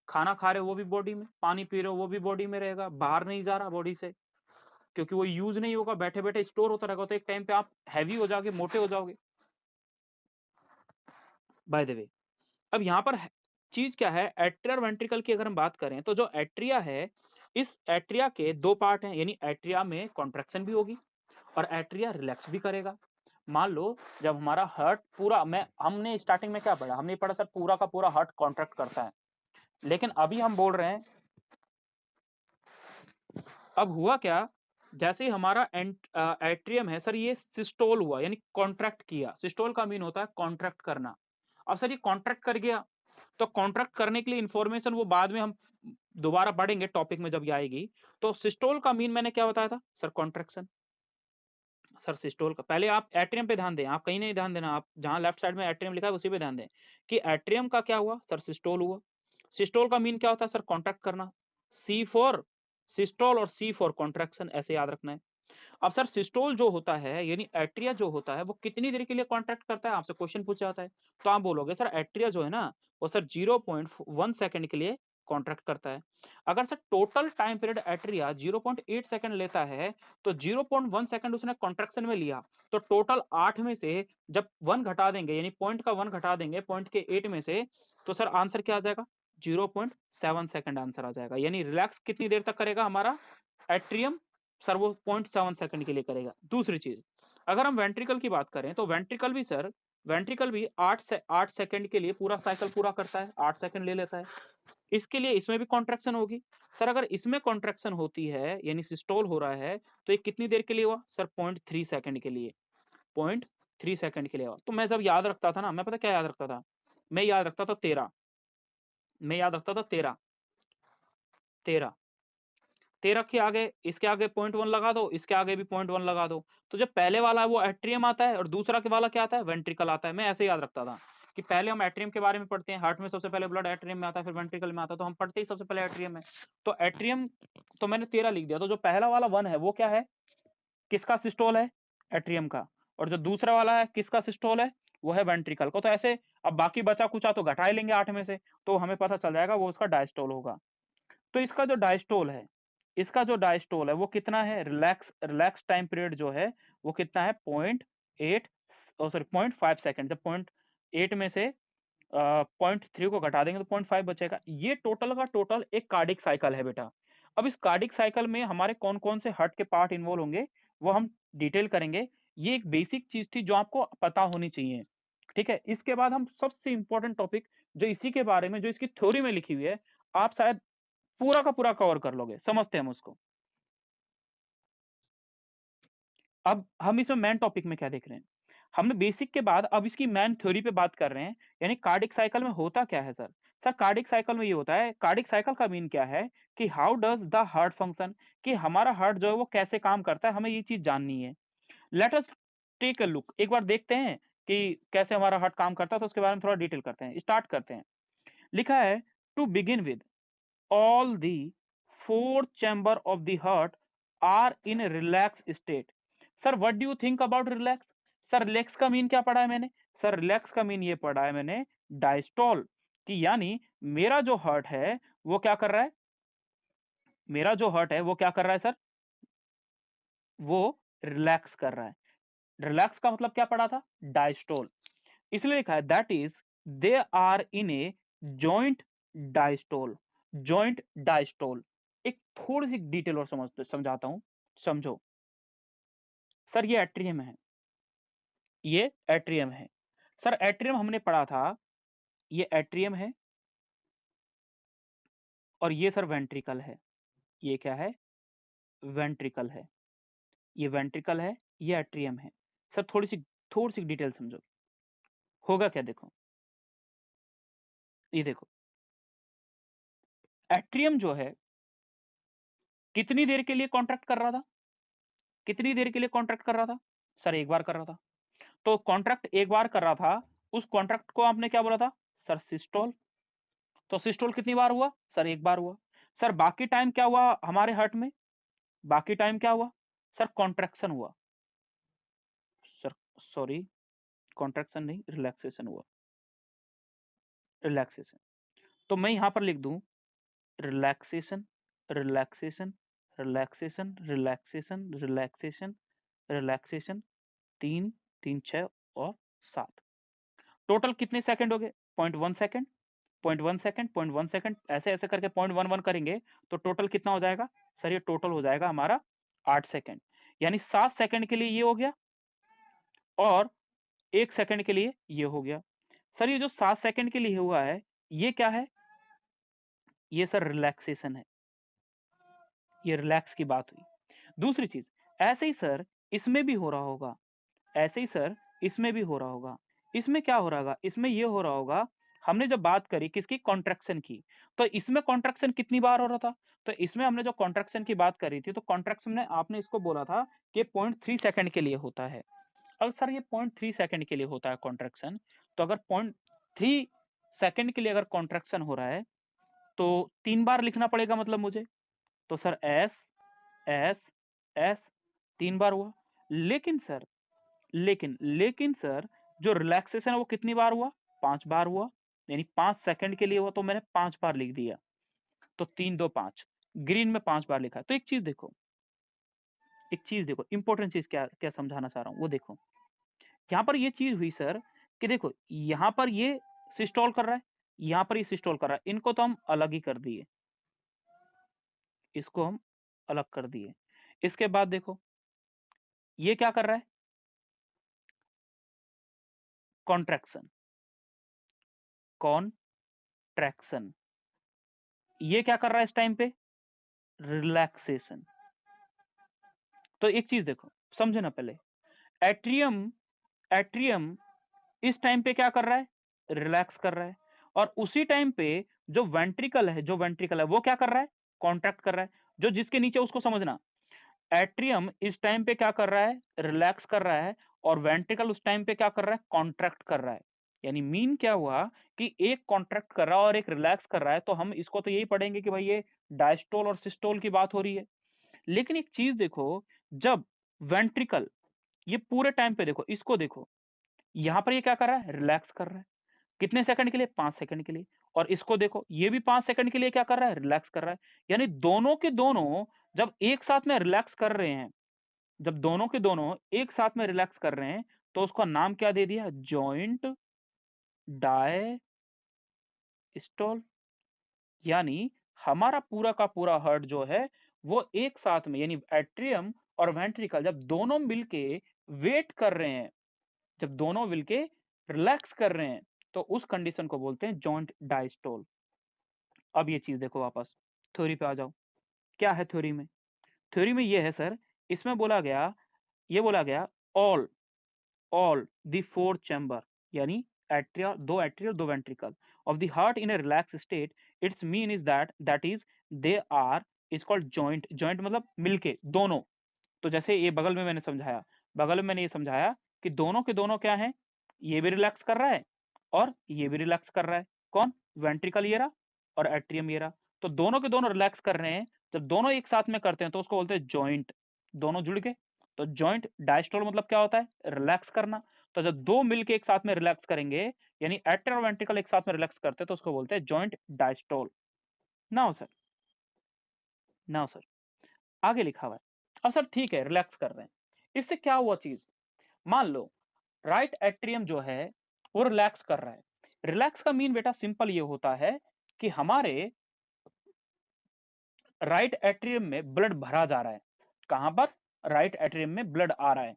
Speaker 1: खाना खा रहे हो वो भी बॉडी में, पानी पी रहे हो वो भी बॉडी में रहेगा, बाहर नहीं जा रहा बॉडी से, क्योंकि वो यूज नहीं होगा, बैठे बैठे स्टोर होता रहेगा, तो एक टाइम पे आप हैवी हो जाओगे, मोटे हो जाओगे। बाय द वे, अब यहाँ पर चीज क्या है, एट्रिया और वेंट्रिकल की अगर हम बात करें, तो जो एट्रिया है, इस एट्रिया के 2 पार्ट हैं, यानी एट्रिया में कॉन्ट्रैक्शन भी होगी और एट्रिया रिलैक्स भी करेगा। मान लो जब हमारा हार्ट पूरा, मैं हमने स्टार्टिंग में क्या पढ़ा? हमने पढ़ा सर पूरा का पूरा हार्ट कॉन्ट्रैक्ट करता है, लेकिन अभी हम बोल रहे हैं, अब हुआ क्या, जैसे ही हमारा एट्रियम है सर, ये सिस्टोल हुआ, यानी कॉन्ट्रैक्ट किया। सिस्टोल का मीन होता है कॉन्ट्रैक्ट करना। अब सर ये कॉन्ट्रैक्ट कर गया, तो कॉन्ट्रैक्ट करने के लिए इंफॉर्मेशन वो बाद में हम दोबारा पढ़ेंगे टॉपिक में जब ये आएगी। तो सिस्टोल का मीन मैंने क्या बताया था सर? कॉन्ट्रैक्शन। सर सिस्टोल का, पहले आप एट्रियम पे ध्यान दें, आप कहीं नहीं ध्यान देना, आप जहां लेफ्ट साइड में एट्रियम लिखा है उसी पे ध्यान दें कि एट्रियम का क्या हुआ सर? सिस्टोल हुआ। सिस्टोल का मीन क्या होता है सर? कॉन्ट्रैक्ट करना। सी फॉर सिस्टोल और सी फॉर कॉन्ट्रैक्शन, ऐसे याद रखना है। अब सर सिस्टोल जो होता है, यानी एट्रिया जो होता है, वो कितनी देर के लिए कॉन्ट्रैक्ट करता है? आपसे क्वेश्चन पूछा जाता है, तो आप बोलोगे सर एट्रिया जो है ना, वो सर 0.1 सेकंड के लिए कॉन्ट्रैक्ट करता है। अगर sir total time period atria 0.8 second लेता है, तो 0.1 सेकंड उसने कॉन्ट्रैक्शन में लिया, तो टोटल 8 में से जब 1 घटा देंगे, यानी पॉइंट का 1 घटा देंगे पॉइंट के 8 में से, तो सर आंसर क्या आ जाएगा? 0.7 सेकंड आंसर आ जाएगा। यानी रिलैक्स कितनी देर तक करेगा हमारा एट्रियम सर? वो 0.7 सेकंड के लिए करेगा। दूसरी चीज, अगर हम वेंट्रिकल की बात करें, तो वेंट्रिकल भी सर वेंट्रिकल भी 8 सेकंड के लिए पूरा साइकिल पूरा करता है, 8 सेकंड ले लेता है। इसके लिए इसमें भी कॉन्ट्रैक्शन होगी। सर अगर इसमें कॉन्ट्रैक्शन होती है यानी सिस्टोल हो रहा है तो ये कितनी देर के लिए हुआ? सर 0.3 सेकंड के लिए, 0.3 सेकंड के लिए हुआ। तो मैं जब याद रखता था ना, मैं पता क्या याद रखता था? मैं याद रखता था 13, मैं याद रखता था 13, 13, 13 के आगे, इसके आगे 0.1 लगा दो, इसके आगे भी 0.1 लगा दो। तो जब पहले वाला है वो एट्रियम आता है और दूसरा के वाला क्या आता है? वेंट्रिकल आता है। मैं ऐसे याद रखता था कि पहले हम एट्रियम के बारे में पढ़ते हैं, हार्ट में सबसे पहले ब्लड एट्रियम में आता है, फिर वेंट्रिकल में आता है, तो हम पढ़ते ही सबसे पहले एट्रियम में। तो एट्रियम, तो मैंने 13 लिख दिया। तो जो पहला वाला 1 है वो क्या है? किसका सिस्टोल है? एट्रियम का। और जो दूसरा वाला है किसका सिस्टोल है? वो है वेंट्रिकल का। तो ऐसे अब बाकी बचा कुचा तो घटा ही लेंगे 8 में से, तो हमें पता चल जाएगा वो उसका डायस्टोल होगा। तो इसका जो डायस्टोल है, इसका जो डायस्टोल है वो कितना है? रिलैक्स टाइम पीरियड जो है वो कितना है? 0.8 सॉरी 0.5 सेकंड। जब 0.8 में से 0.3 को घटा देंगे तो 0.5 बचेगा। ये टोटल का टोटल एक कार्डिक साइकिल है बेटा। अब इस कार्डिक साइकिल में हमारे कौन कौन से हार्ट के पार्ट इन्वॉल्व होंगे वो हम डिटेल करेंगे। ये एक बेसिक चीज थी जो आपको पता होनी चाहिए, ठीक है। इसके बाद हम सबसे इंपॉर्टेंट टॉपिक जो इसी के बारे में, जो इसकी थ्योरी में लिखी हुई है, आप शायद पूरा का पूरा कवर कर लोगे, समझते हैं हम उसको। अब हम इसमें मेन टॉपिक में क्या देख रहे हैं? हमने बेसिक के बाद अब इसकी मेन थ्योरी पे बात कर रहे हैं, यानी कार्डिक साइकिल में होता क्या है सर? सर कार्डिक साइकिल में ये होता है, कार्डिक साइकिल का मीन क्या है कि how does the heart function, कि हमारा हार्ट जो है वो कैसे काम करता है, हमें ये चीज जाननी है। Let us take a look, एक बार देखते हैं कि कैसे हमारा हार्ट काम करता है, तो उसके बारे में थोड़ा डिटेल करते हैं, स्टार्ट करते हैं। लिखा है to begin with all the four chamber of the heart are in a relaxed state. Sir what do you think about relax? Sir relax का मीन क्या पढ़ा है मैंने? सर रिलैक्स का मीन ये पढ़ा है मैंने, डायस्टोल, कि यानी मेरा जो हार्ट है वो क्या कर रहा है? मेरा जो हार्ट है वो क्या कर रहा है सर? वो रिलैक्स कर रहा है। रिलैक्स का मतलब क्या पढ़ा था? डायस्टोल। इसलिए लिखा है that is they are in a joint diastole, joint diastole. एक थोड़ी सी डिटेल और समझाता हूं, समझो। सर ये एट्रियम है, ये एट्रियम है। सर एट्रियम हमने पढ़ा था, ये एट्रियम है और ये सर वेंट्रिकल है। ये क्या है? वेंट्रिकल है। ये वेंट्रिकल है, ये एट्रियम है। सर थोड़ी सी डिटेल समझो, होगा क्या देखो। ये देखो, एट्रियम जो है कितनी देर के लिए कॉन्ट्रैक्ट कर रहा था? कितनी देर के लिए कॉन्ट्रैक्ट कर रहा था? सर एक बार कर रहा था। तो कॉन्ट्रैक्ट एक बार कर रहा था, उस कॉन्ट्रैक्ट को आपने क्या बोला था? Sir systole. तो सिस्टोल कितनी बार हुआ? सर एक बार हुआ। सर बाकी टाइम क्या हुआ हमारे हार्ट में? बाकी टाइम क्या हुआ? सर कॉन्ट्रैक्शन हुआ। सर सॉरी, कॉन्ट्रैक्शन नहीं, रिलैक्सेशन हुआ, रिलैक्सेशन। तो मैं यहां पर लिख दूं relaxation, relaxation, relaxation, relaxation, relaxation, relaxation, 3, 3, 6 और 7। टोटल कितने सेकंड हो गए? 0.1 सेकंड, 0.1 सेकंड, 0.1 सेकंड, ऐसे ऐसे करके 0.11 करेंगे तो टोटल कितना हो जाएगा? सर ये टोटल हो जाएगा हमारा 8 सेकंड। यानी 7 सेकंड के लिए ये हो गया और 1 सेकंड के लिए ये हो गया। सर ये जो 7 सेकंड के लिए हुआ है, ये क्या है? ये सर रिलैक्सेशन है। ये रिलैक्स की बात हुई। दूसरी चीज, ऐसे ही सर इसमें भी हो रहा होगा, ऐसे ही सर इसमें भी हो रहा होगा। इसमें क्या हो रहा होगा? इसमें ये हो रहा होगा, हमने जब बात करी किसकी? कॉन्ट्रैक्शन की, तो इसमें कॉन्ट्रैक्शन कितनी बार हो रहा था? तो इसमें हमने जो कॉन्ट्रैक्शन की बात करी थी, तो कॉन्ट्रैक्शन में आपने इसको बोला था कि 0.3 सेकंड के लिए होता है। अब सर ये 0.3 सेकंड के लिए होता है कॉन्ट्रैक्शन, तो अगर 0.3 सेकंड के लिए अगर कॉन्ट्रैक्शन हो रहा है तो 3 बार लिखना पड़ेगा मतलब मुझे। तो सर एस, एस, एस, 3 बार हुआ। लेकिन सर, लेकिन सर जो रिलैक्सेशन है वो कितनी बार हुआ? 5 बार हुआ। यानी 5 सेकंड के लिए हुआ, तो मैंने 5 बार लिख दिया। तो 3, 2, 5, ग्रीन में 5 बार लिखा है। तो एक चीज देखो, एक चीज देखो, इंपॉर्टेंट चीज क्या क्या समझाना चाह रहा हूं वो देखो। यहाँ पर ये चीज हुई सर कि देखो, यहाँ पर ये सिस्टोल कर रहा है, यहाँ पर ये सिस्टोल कर रहा है, इनको तो हम अलग ही कर दिए, इसको हम अलग कर दिए। इसके बाद देखो, ये क्या कर रहा है? Contraction, contraction. ये क्या कर रहा है इस टाइम पे? रिलैक्सेशन। तो एक चीज देखो, समझे ना पहले, एट्रियम, एट्रियम इस टाइम पे क्या कर रहा है? रिलैक्स कर रहा है। और उसी टाइम पे जो वेंट्रिकल है, जो वेंट्रिकल है वो क्या कर रहा है? कॉन्ट्रैक्ट कर रहा है। जो जिसके नीचे उसको समझना, एट्रियम इस टाइम पे क्या कर रहा है? रिलैक्स कर रहा है। और वेंट्रिकल उस टाइम पे क्या कर रहा है? कॉन्ट्रैक्ट कर रहा है। यानी मीन क्या हुआ कि एक कॉन्ट्रैक्ट कर रहा है और एक रिलैक्स कर रहा है, तो हम इसको तो यही पढ़ेंगे कि भाई ये डायस्टोल और सिस्टोल की बात हो रही है। लेकिन एक चीज देखो, जब वेंट्रिकल, ये पूरे टाइम पे देखो, इसको देखो, यहां पर ये क्या कर रहा है? रिलैक्स कर रहा है। कितने सेकंड के लिए? 5 सेकंड के लिए। और इसको देखो, ये भी 5 सेकंड के लिए क्या कर रहा है? रिलैक्स कर रहा है। यानी दोनों के दोनों जब एक साथ में रिलैक्स कर रहे हैं, जब दोनों के दोनों एक साथ में रिलैक्स कर रहे हैं, तो उसका नाम क्या दे दिया? Joint diastole. यानी हमारा पूरा का पूरा हार्ट जो है वो एक साथ में, यानी एट्रियम और वेंट्रिकल जब दोनों मिलके वेट कर रहे हैं, जब दोनों मिलके रिलैक्स कर रहे हैं, तो उस कंडीशन को बोलते हैं जॉइंट डायस्टोल। अब ये चीज देखो, वापस थ्योरी पे आ जाओ। क्या है थ्योरी में? थ्योरी में ये है सर, इसमें बोला गया, ये बोला गया, all all the four chamber, यानी एट्रिया, दो एट्रिया दो ventricle of the heart in a relax state, its mean is that is they are is called joint. Joint मतलब मिलके दोनों। तो जैसे ये बगल में मैंने समझाया, बगल में मैंने ये समझाया कि दोनों के दोनों क्या है? ये भी रिलैक्स कर रहा है और ये भी रिलैक्स कर रहा है। कौन? वेंट्रिकल ये रहा और एट्रियम ये रहा। तो दोनों के दोनों रिलैक्स कर रहे हैं। जब दोनों एक साथ में करते हैं तो उसको बोलते हैं जॉइंट, दोनों जुड़ के। तो जॉइंट डायस्टोल मतलब क्या होता है? रिलैक्स करना। तो जब दो मिलके एक साथ में रिलैक्स करेंगे, यानी एट्रियल और वेंट्रिकल एक साथ में रिलैक्स करते हैं, तो उसको बोलते हैं joint diastole. Now sir, now sir, आगे लिखा हुआ है। अब सर ठीक है, रिलैक्स कर रहे हैं, इससे क्या हुआ चीज? मान लो राइट एट्रियम जो है वो रिलैक्स कर रहा है। रिलैक्स का मीन बेटा सिंपल ये होता है कि हमारे राइट एट्रियम में ब्लड भरा जा रहा है। कहां पर? राइट एट्रियम में ब्लड आ रहा है।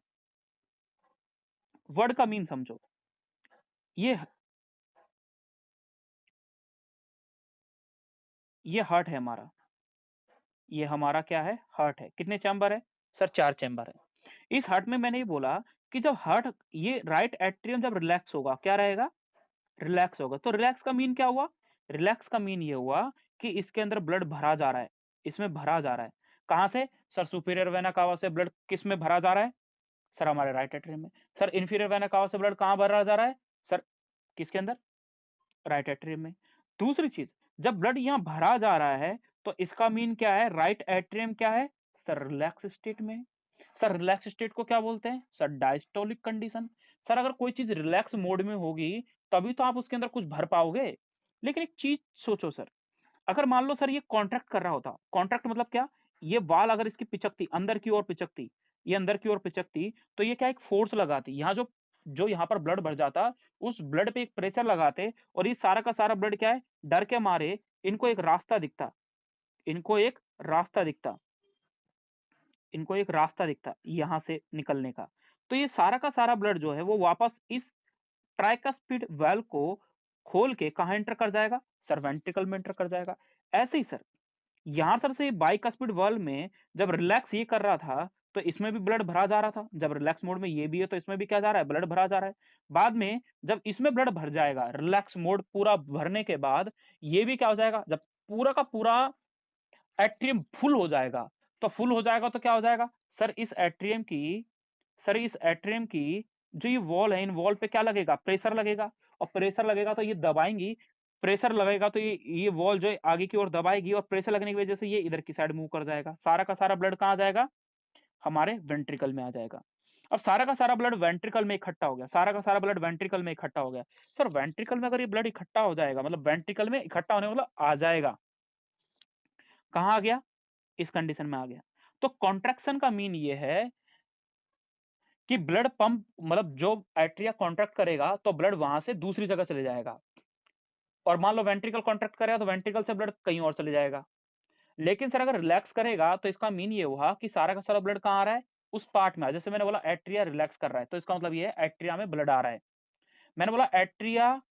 Speaker 1: वर्ड का मीन समझो, ये हार्ट है हमारा, ये हमारा क्या है? हार्ट है। कितने चैम्बर है सर? 4 चैम्बर है। इस हार्ट में मैंने ये बोला कि जब हार्ट, ये राइट एट्रियम जब रिलैक्स होगा, क्या रहेगा? रिलैक्स होगा। तो रिलैक्स का मीन क्या हुआ? रिलैक्स का मीन ये हुआ कि इसके अंदर ब्लड भरा जा रहा है, इसमें भरा जा रहा है। कहां से सर? सुपीरियर वेना कावा से ब्लड किस में भरा जा रहा है? सर हमारे राइट एट्रियम में। सर इंफीरियर वेना कावा से ब्लड कहां भरा जा रहा है? सर किसके अंदर? राइट एट्रियम में। दूसरी चीज, जब ब्लड यहां भरा जा रहा है, तो इसका मीन क्या है? राइट एट्रियम क्या है सर? रिलैक्स स्टेट में। सर रिलैक्स स्टेट को क्या बोलते हैं सर? Diastolic condition. सर अगर कोई चीज रिलैक्स मोड में होगी तभी तो आप उसके अंदर कुछ भर पाओगे। लेकिन एक चीज सोचो सर, अगर मान लो सर ये कॉन्ट्रैक्ट कर रहा होता, कॉन्ट्रैक्ट मतलब क्या? ये वाल अगर इसकी पिचकती, अंदर की ओर पिचकती, ये अंदर की ओर पिचकती, तो ये क्या एक फोर्स लगाती, यहाँ जो जो यहाँ पर ब्लड भर जाता, उस ब्लड पे एक प्रेशर लगाते, और ये सारा का सारा ब्लड क्या है? डर के मारे इनको एक रास्ता दिखता, इनको एक रास्ता दिखता, इनको एक रास्ता दिखता यहाँ से निकलने का। तो ये सारा का सारा ब्लड जो है वो वापस इस ट्राइकस्पिड वेल्व को खोल के कहाँ एंटर कर जाएगा? सर वेंट्रिकल में एंटर कर जाएगा। ऐसे ही सर यहां सर से बाइकस्पिड वाल्व में जब रिलैक्स ये कर रहा था, तो इसमें भी ब्लड भरा जा रहा था। जब रिलैक्स मोड में ये भी है तो इसमें भी क्या जा रहा है? ब्लड भरा जा रहा है। बाद में जब इसमें ब्लड भर जाएगा, रिलैक्स मोड पूरा भरने के बाद, ये भी क्या हो जाएगा? जब पूरा का पूरा एट्रियम फुल हो जाएगा, तो फुल हो जाएगा तो क्या हो जाएगा? सर इस एट्रियम की, सर इस एट्रियम की जो ये वॉल है, इन वॉल पे क्या लगेगा? प्रेशर लगेगा। और प्रेशर लगेगा तो ये दबाएंगी, प्रेशर लगेगा तो ये वॉल जो है आगे की ओर दबाएगी, और प्रेशर लगने की वजह से ये इधर की साइड मूव कर जाएगा। सारा का सारा ब्लड कहाँ आ जाएगा? हमारे वेंट्रिकल में आ जाएगा। अब सारा का सारा ब्लड वेंट्रिकल में इकट्ठा हो गया, सारा का सारा ब्लड वेंट्रिकल में इकट्ठा हो गया। सर वेंट्रिकल में अगर ये ब्लड इकट्ठा हो जाएगा, मतलब वेंट्रिकल में इकट्ठा होने मतलब आ जाएगा, कहाँ आ गया? इस कंडीशन में आ गया। तो कॉन्ट्रैक्शन का मीन ये है कि ब्लड पंप, मतलब जो एट्रिया कॉन्ट्रैक्ट करेगा तो ब्लड वहां से दूसरी जगह चले जाएगा, और मान लो वेंट्रिकल कॉन्ट्रैक्ट करेगा तो वेंट्रिकल से ब्लड कहीं और चले जाएगा। लेकिन सर अगर रिलैक्स करेगा तो इसका मीन ये हुआ कि सारा का सारा ब्लड कहाँ आ रहा है? उस पार्ट में। जैसे मैंने बोला एट्रिया रिलैक्स कर रहा है, तो इसका मतलब ये है एट्रिया में ब्लड आ रहा है। मैंने बोला एट्रिया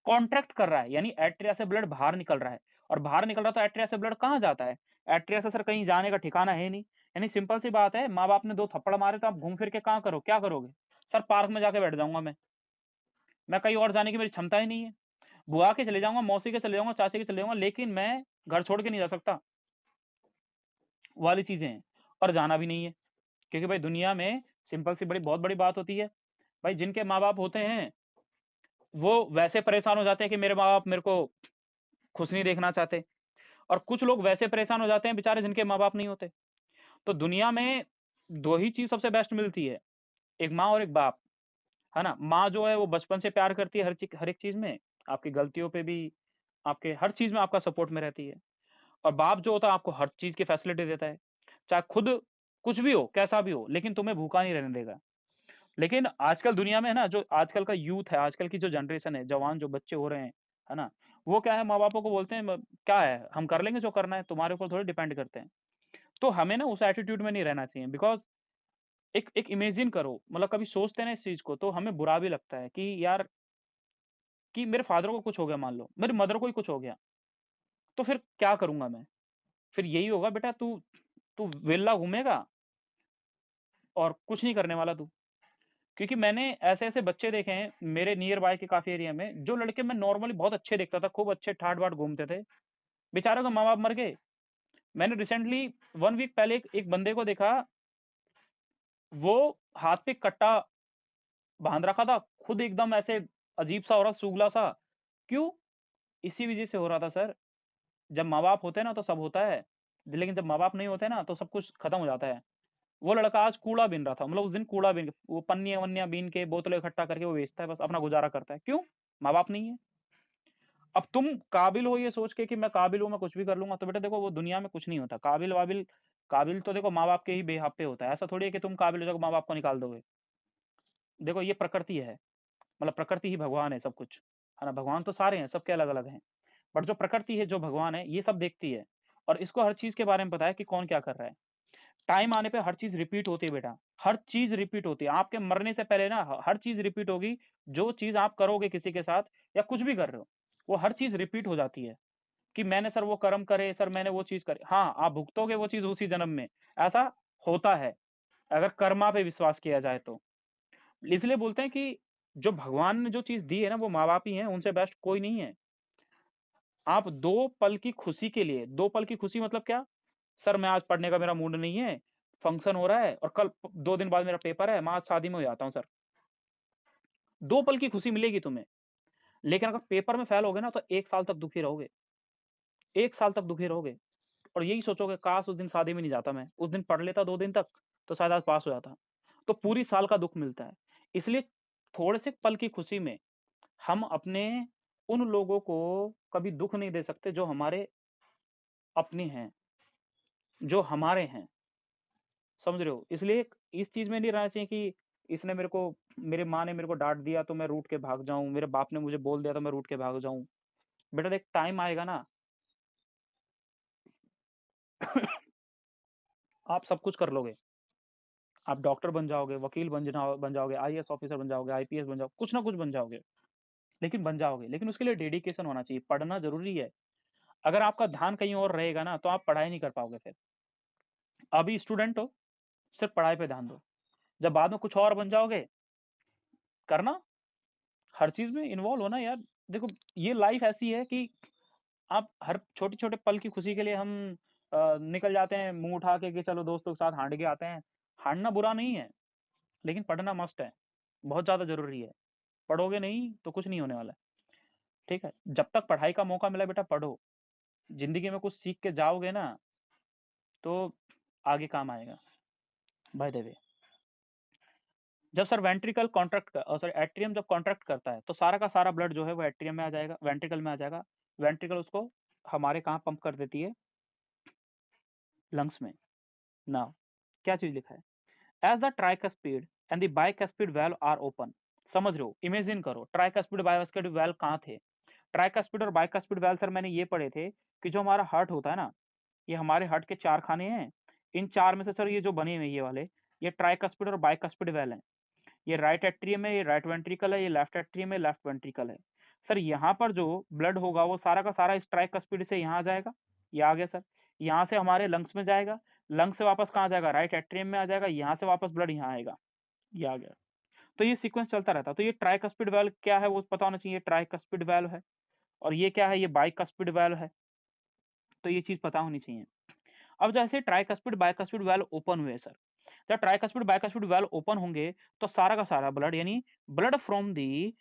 Speaker 1: कॉन्ट्रैक्ट कर रहा है, यानी एट्रिया से ब्लड बाहर निकल रहा है, और बाहर निकल रहा तो एट्रिया से ब्लड कहाँ जाता है? एट्रिया से सर कहीं जाने का ठिकाना है नहीं। यानी सिंपल सी बात है, माँ बाप ने 2 थप्पड़ मारे तो आप घूम फिर के कहाँ क्या करोगे? सर पार्क में जाके बैठ जाऊंगा मैं कहीं और जाने की मेरी क्षमता ही नहीं है। बुआ के चले जाऊंगा, मौसी के चले जाऊंगा, चाची के चले जाऊंगा, लेकिन मैं घर छोड़ के नहीं जा सकता, वाली चीजें हैं। और जाना भी नहीं है, क्योंकि भाई दुनिया में सिंपल सी बहुत बड़ी बात होती है, भाई जिनके माँ बाप होते हैं वो वैसे परेशान हो जाते हैं कि मेरे माँ बाप मेरे को खुश नहीं देखना चाहते, और कुछ लोग वैसे परेशान हो जाते हैं बेचारे जिनके माँ बाप नहीं होते। तो दुनिया में 2 ही चीज सबसे बेस्ट मिलती है, एक माँ और एक बाप, है ना? माँ जो है वो बचपन से प्यार करती है हर एक चीज में, आपकी गलतियों पे भी, आपके हर चीज में आपका सपोर्ट में रहती है। और बाप जो होता है आपको हर चीज की फैसिलिटी देता है, चाहे खुद कुछ भी हो, कैसा भी हो, लेकिन तुम्हें भूखा नहीं रहने देगा। लेकिन आजकल दुनिया में है ना, जो आजकल का यूथ है, आजकल की जो जनरेशन है, जवान जो बच्चे हो रहे हैं, है ना? वो क्या है, माँ बापों को बोलते हैं क्या है, हम कर लेंगे जो करना है, तुम्हारे ऊपर थोड़ी डिपेंड करते हैं। तो हमें ना उस एटीट्यूड में नहीं रहना चाहिए, बिकॉज एक एक इमेजिन करो, मतलब कभी सोचते हैं ना इस चीज को, तो हमें बुरा भी लगता है कि यार, कि मेरे फादर को कुछ हो गया, मान लो मेरी मदर को ही कुछ हो गया, तो फिर क्या करूंगा मैं? फिर यही होगा बेटा, तू तू वेला घूमेगा और कुछ नहीं करने वाला तू। क्योंकि मैंने ऐसे ऐसे बच्चे देखे हैं मेरे नियर बाय के काफी एरिया में, जो लड़के मैं नॉर्मली बहुत अच्छे देखता था, खूब अच्छे ठाट बाट घूमते थे, बेचारों का माँ बाप मर गए। मैंने रिसेंटली 1 वीक पहले एक बंदे को देखा, वो हाथ पे कट्टा बांध रखा था, खुद एकदम ऐसे अजीब सा हो रहा, सूगला सा। क्यों? इसी वजह से हो रहा था सर, जब माँ बाप होते हैं ना तो सब होता है, लेकिन जब माँ बाप नहीं होते ना तो सब कुछ खत्म हो जाता है। वो लड़का आज कूड़ा बीन रहा था, मतलब उस दिन कूड़ा बीन, वो पन्नियां वन्नियां बीन के बोतलें इकट्ठा करके वो बेचता है, बस अपना गुजारा करता है। क्यों? माँ बाप नहीं है। अब तुम काबिल हो ये सोच के कि मैं काबिल हूं, मैं कुछ भी कर लूंगा, तो बेटा देखो वो दुनिया में कुछ नहीं होता, काबिल वाबिल, काबिल तो देखो माँ बाप के ही बेहाव पे होता है। ऐसा थोड़ी है कि तुम काबिल हो जाओ माँ बाप को निकाल दोगे। देखो ये प्रकृति है, मतलब प्रकृति ही भगवान है सब कुछ, है ना? भगवान तो सारे हैं, सबके अलग अलग हैं, बट जो प्रकृति है, जो भगवान है, ये सब देखती है, और इसको हर चीज के बारे में पता है कि कौन क्या कर रहा है। टाइम आने पे हर चीज रिपीट होती है बेटा, हर चीज रिपीट होती है, आपके मरने से पहले ना हर चीज रिपीट होगी। जो चीज आप करोगे किसी के साथ, या कुछ भी कर रहे हो, वो हर चीज रिपीट हो जाती है। कि मैंने सर वो कर्म करे, सर मैंने वो चीज करे, हाँ आप भुगतोगे वो चीज उसी जन्म में, ऐसा होता है, अगर कर्मा पे विश्वास किया जाए तो। इसलिए बोलते हैं कि जो भगवान ने जो चीज दी है ना, वो माँ बाप ही हैं, उनसे बेस्ट कोई नहीं है। आप 2 पल की खुशी के लिए, 2 पल की खुशी मतलब क्या? सर मैं आज पढ़ने का मेरा मूड नहीं है, फंक्शन हो रहा है और कल 2 दिन बाद मेरा पेपर है, मैं आज शादी में हो जाता हूँ सर, 2 पल की खुशी मिलेगी तुम्हें। लेकिन अगर पेपर में फेल हो गए ना, तो 1 साल तक दुखी रहोगे, 1 साल तक दुखी रहोगे, और यही सोचोगे काश उस दिन शादी में नहीं जाता, मैं उस दिन पढ़ लेता 2 दिन तक, तो शायद आज पास हो जाता। तो पूरी साल का दुख मिलता है। इसलिए थोड़े से पल की खुशी में हम अपने उन लोगों को कभी दुख नहीं दे सकते जो हमारे अपने हैं, जो हमारे हैं, समझ रहे हो? इसलिए इस चीज में नहीं रहना चाहिए कि इसने मेरे को, मेरे माँ ने मेरे को डांट दिया तो मैं रूठ के भाग जाऊं, मेरे बाप ने मुझे बोल दिया तो मैं रूठ के भाग जाऊं। बेटा देख, टाइम आएगा ना, आप सब कुछ कर लोगे, आप डॉक्टर बन जाओगे, वकील बन जाओगे, आईएएस ऑफिसर बन जाओगे, आईपीएस बन जाओगे, कुछ ना कुछ बन जाओगे, लेकिन बन जाओगे, लेकिन उसके लिए डेडिकेशन होना चाहिए, पढ़ना जरूरी है। अगर आपका ध्यान कहीं और रहेगा ना, तो आप पढ़ाई नहीं कर पाओगे फिर। अभी स्टूडेंट हो, सिर्फ पढ़ाई पे ध्यान दो, जब बाद में कुछ और बन जाओगे, करना, हर चीज में इन्वॉल्व होना यार। देखो ये लाइफ ऐसी है कि आप हर छोटे छोटे पल की खुशी के लिए हम निकल जाते हैं मुंह उठा के कि चलो दोस्तों के साथ हांड के आते हैं। हांडना बुरा नहीं है, लेकिन पढ़ना मस्ट है, बहुत ज्यादा जरूरी है। पढ़ोगे नहीं तो कुछ नहीं होने वाला है, ठीक है? जब तक पढ़ाई का मौका मिला बेटा पढ़ो, जिंदगी में कुछ सीख के जाओगे ना, तो आगे काम आएगा। बाय द वे, जब sir ventricle contract sir atrium जब कॉन्ट्रैक्ट करता है, तो सारा का सारा ब्लड जो है वो एट्रियम में आ जाएगा, वेंट्रिकल में आ जाएगा। वेंट्रिकल उसको हमारे कहाँ पंप कर देती है? लंग्स में। नाउ क्या चीज लिखा है? As the tricuspid and the bicuspid valve are open. समझ रहे हो? इमेजिन करो, ट्राइकस्पिड बाइकस्पिड वेल्व कहाँ थे? ट्राइकस्पिड और बाइकस्पिड वेल्व सर मैंने ये पढ़े थे कि जो हमारा हार्ट होता है ना, ये हमारे हार्ट के 4 खाने हैं, इन 4 में से सर ये जो बने हुए ये वाले, ये ट्राइकस्पिड और बाइकस्पिड वेल्व हैं। ये राइट एट्रियम है, ये राइट वेंट्रिकल है, ये लेफ्ट एट्रियम है, लेफ्ट वेंट्रिकल है। सर यहाँ पर जो ब्लड होगा वो सारा का सारा इस ट्राइकस्पिड से यहाँ आ जाएगा, ये आ गया सर। यहाँ से हमारे लंग्स में जाएगा, लंग्स से वापस कहाँ जाएगा, राइट एट्रियम में आ जाएगा, यहाँ से वापस ब्लड यहाँ आएगा, ये आ गया। तो ये सीक्वेंस चलता रहता है। तो ये ट्राइकस्पिड वाल्व क्या है वो पता होना चाहिए, ट्राइकस्पिड वाल्व है। और ये क्या है, ये बाइकस्पिड वाल्व है। तो ये चीज पता होनी चाहिए। अब जैसे ट्राइकस्पिड बाइकस्पिड वाल्व ओपन हुए सर, जब ट्राइकस्पिड बाइकस्पिड वाल्व ओपन होंगे तो सारा का सारा ब्लड यानी blood from the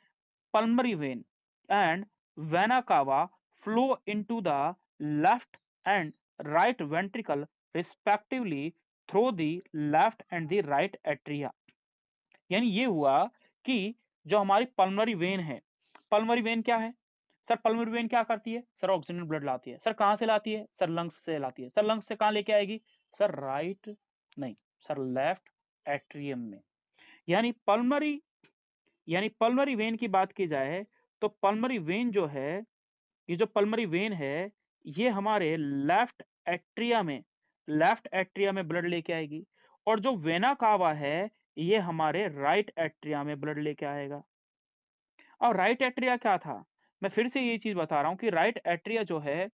Speaker 1: pulmonary vein and vena cava flow into the left and right ventricle respectively through the left and the right atria। यानी ये हुआ कि जो हमारी पल्मोनरी वेन है, पल्मोनरी वेन क्या है सर, पल्मोनरी वेन क्या करती है सर, ऑक्सीजन ब्लड लाती है। सर कहाँ से लाती है सर, लंग्स से लाती है। सर लंग्स से कहाँ लेके आएगी सर, राइट नहीं सर, लेफ्ट एट्रियम में। यानी पल्मोनरी वेन की बात की जाए तो पल्मोनरी वेन जो है, ये जो पल्मोनरी वेन है ये हमारे लेफ्ट एट्रिया में ब्लड लेके आएगी। और जो वेना कावा है ये हमारे राइट एट्रिया में ब्लड लेके आएगा। और राइट एट्रिया क्या था, मैं फिर से ये चीज बता रहा हूं कि राइट एट्रिया जो है,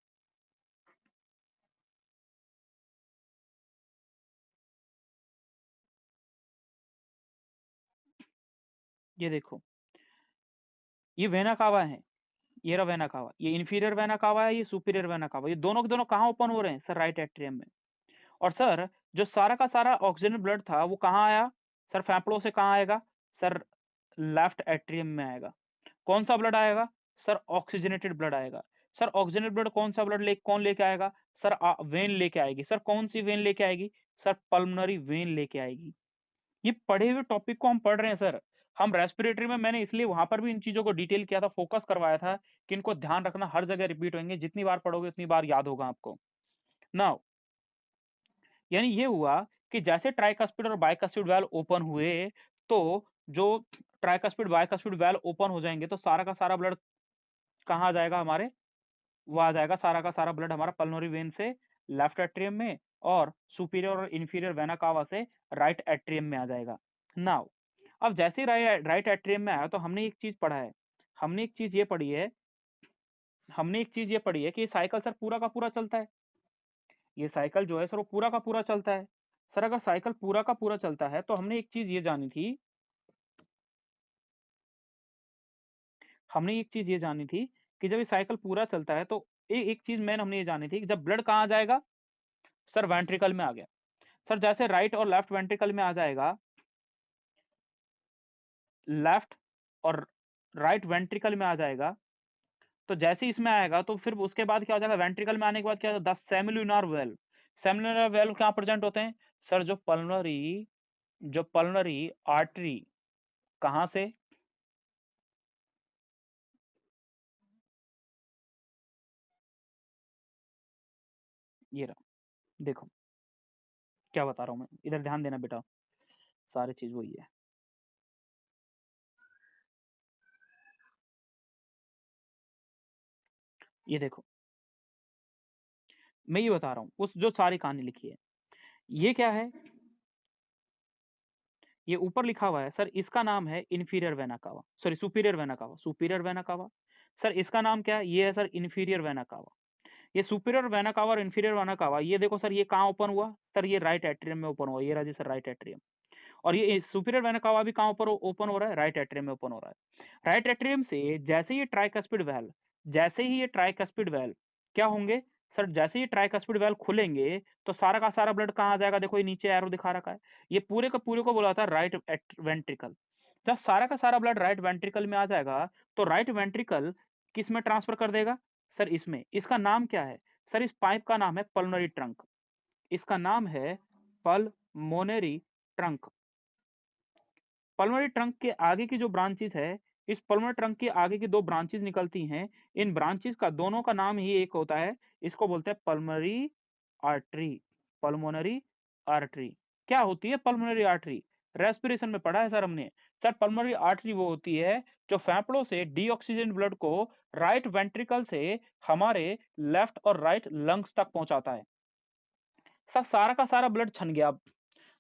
Speaker 1: ये देखो ये वेना कावा है, ये रहा वेना कावा, ये इंफीरियर वेना कावा है, ये सुपीरियर वेना कावा। ये दोनों के दोनों कहाँ ओपन हो रहे हैं सर, राइट एट्रियम में। और सर जो सारा का सारा ऑक्सीजन ब्लड था वो कहाँ आया सर, फेफड़ों से कहाँ आएगा सर, लेफ्ट एट्रियम में आएगा। कौन सा ब्लड आएगा सर, ऑक्सीजनेटेड ब्लड आएगा। सर ऑक्सीजनेटेड ब्लड कौन सा ब्लड कौन लेके आएगा सर, वेन लेके आएगी। सर कौन सी वेन लेके आएगी सर, पल्मोनरी वेन लेके आएगी। ये पढ़े हुए टॉपिक को हम पढ़ रहे हैं सर। हम रेस्पिरेटरी में मैंने इसलिए वहां पर भी इन चीजों को डिटेल किया था, फोकस करवाया था कि इनको ध्यान रखना, हर जगह रिपीट होंगे, जितनी बार पढ़ोगे उतनी बार याद होगा आपको। नाउ यानी ये हुआ कि जैसे ट्राइकस्पिड और बाइकस्पिड वाल्व ओपन हुए तो जो ट्राइकस्पिड बाइकस्पिड वाल्व ओपन हो जाएंगे तो सारा का सारा ब्लड कहाँ आ जाएगा हमारे, वो आ जाएगा सारा का सारा ब्लड हमारा पल्मोनरी वेन से लेफ्ट एट्रियम में और सुपीरियर और इंफीरियर वेना कावा से राइट एट्रियम में आ जाएगा। नाउ अब जैसे राइट एट्रियम में आया तो हमने एक चीज पढ़ा है, हमने एक चीज ये पढ़ी है, हमने एक चीज ये पढ़ी है कि ये साइकिल सर पूरा का पूरा चलता है। ये साइकिल जो है सर वो पूरा का पूरा चलता है। सर अगर साइकिल पूरा का पूरा चलता है तो हमने एक चीज ये जानी थी, हमने एक चीज ये जानी थी कि जब ये साइकिल पूरा चलता है तो एक चीज मैंने हमने ये जानी थी कि जब ब्लड कहाँ जाएगा सर, वेंट्रिकल में आ गया। सर जैसे राइट और लेफ्ट वेंट्रिकल में आ जाएगा, लेफ्ट और राइट वेंट्रिकल में आ जाएगा, तो जैसे ही इसमें आएगा तो फिर उसके बाद क्या हो जाएगा, वेंट्रिकल में आने के बाद क्या, the semilunar valve. Semilunar valve कहाँ प्रेजेंट होते हैं सर, जो पल्मोनरी आर्टरी कहाँ से, ये रहा, देखो क्या बता रहा हूँ मैं, इधर ध्यान देना बेटा, सारी चीज वही है। ये देखो मैं ये बता रहा हूँ उस जो सारी कहानी लिखी है, ये क्या है, ये ऊपर लिखा हुआ है सर, इसका नाम है inferior vena cava, sorry superior vena cava, superior vena cava. Sir इसका नाम क्या है, ये है सर इन्फीरियर वेना कावा। ये सुपीरियर वेना कावा और इन्फीरियर वेना कावा, ये देखो सर ये कहाँ ओपन हुआ सर, ये राइट एट्रियम में ओपन हुआ, ये रहा जी सर राइट एट्रियम। और ये सुपीरियर वेना कावा भी कहाँ ऊपर ओपन हो रहा है, राइट एट्रियम में ओपन हो रहा है। राइट एट्रियम से जैसे ये ट्राइकस्पिड वेल्व, जैसे ही ये ट्राइकस्पिड वेल्व क्या होंगे सर, जैसे ही ट्राइकस्पिड वेल्व खुलेंगे तो सारा का सारा ब्लड कहाँ आ जाएगा, देखो ये नीचे एरो दिखा रखा है, ये पूरे का पूरे को बोला था राइट वेंट्रिकल। जब सारा का सारा ब्लड राइट वेंट्रिकल में आ जाएगा तो राइट वेंट्रिकल किस में ट्रांसफर कर देगा सर, इसमें। इसका नाम क्या है सर, इस पाइप का नाम है पल्मोनरी ट्रंक, इसका नाम है पल्मोनरी ट्रंक। पल्मोनरी ट्रंक के आगे की जो ब्रांचेस है, इस पल्मोनरी ट्रंक के आगे की दो ब्रांचेस निकलती हैं, इन ब्रांचेस का दोनों का नाम ही एक होता है, इसको बोलते हैं पल्मोनरी आर्टरी। पल्मोनरी आर्टरी क्या होती है, पल्मोनरी आर्टरी रेस्पिरेशन में पढ़ा है सर हमने। सर पल्मोनरी आर्टरी वो होती है जो फेफड़ों से डीऑक्सीजन ब्लड को राइट वेंट्रिकल से हमारे लेफ्ट और राइट लंग्स तक पहुंचाता है। सर सारा का सारा ब्लड छन गया,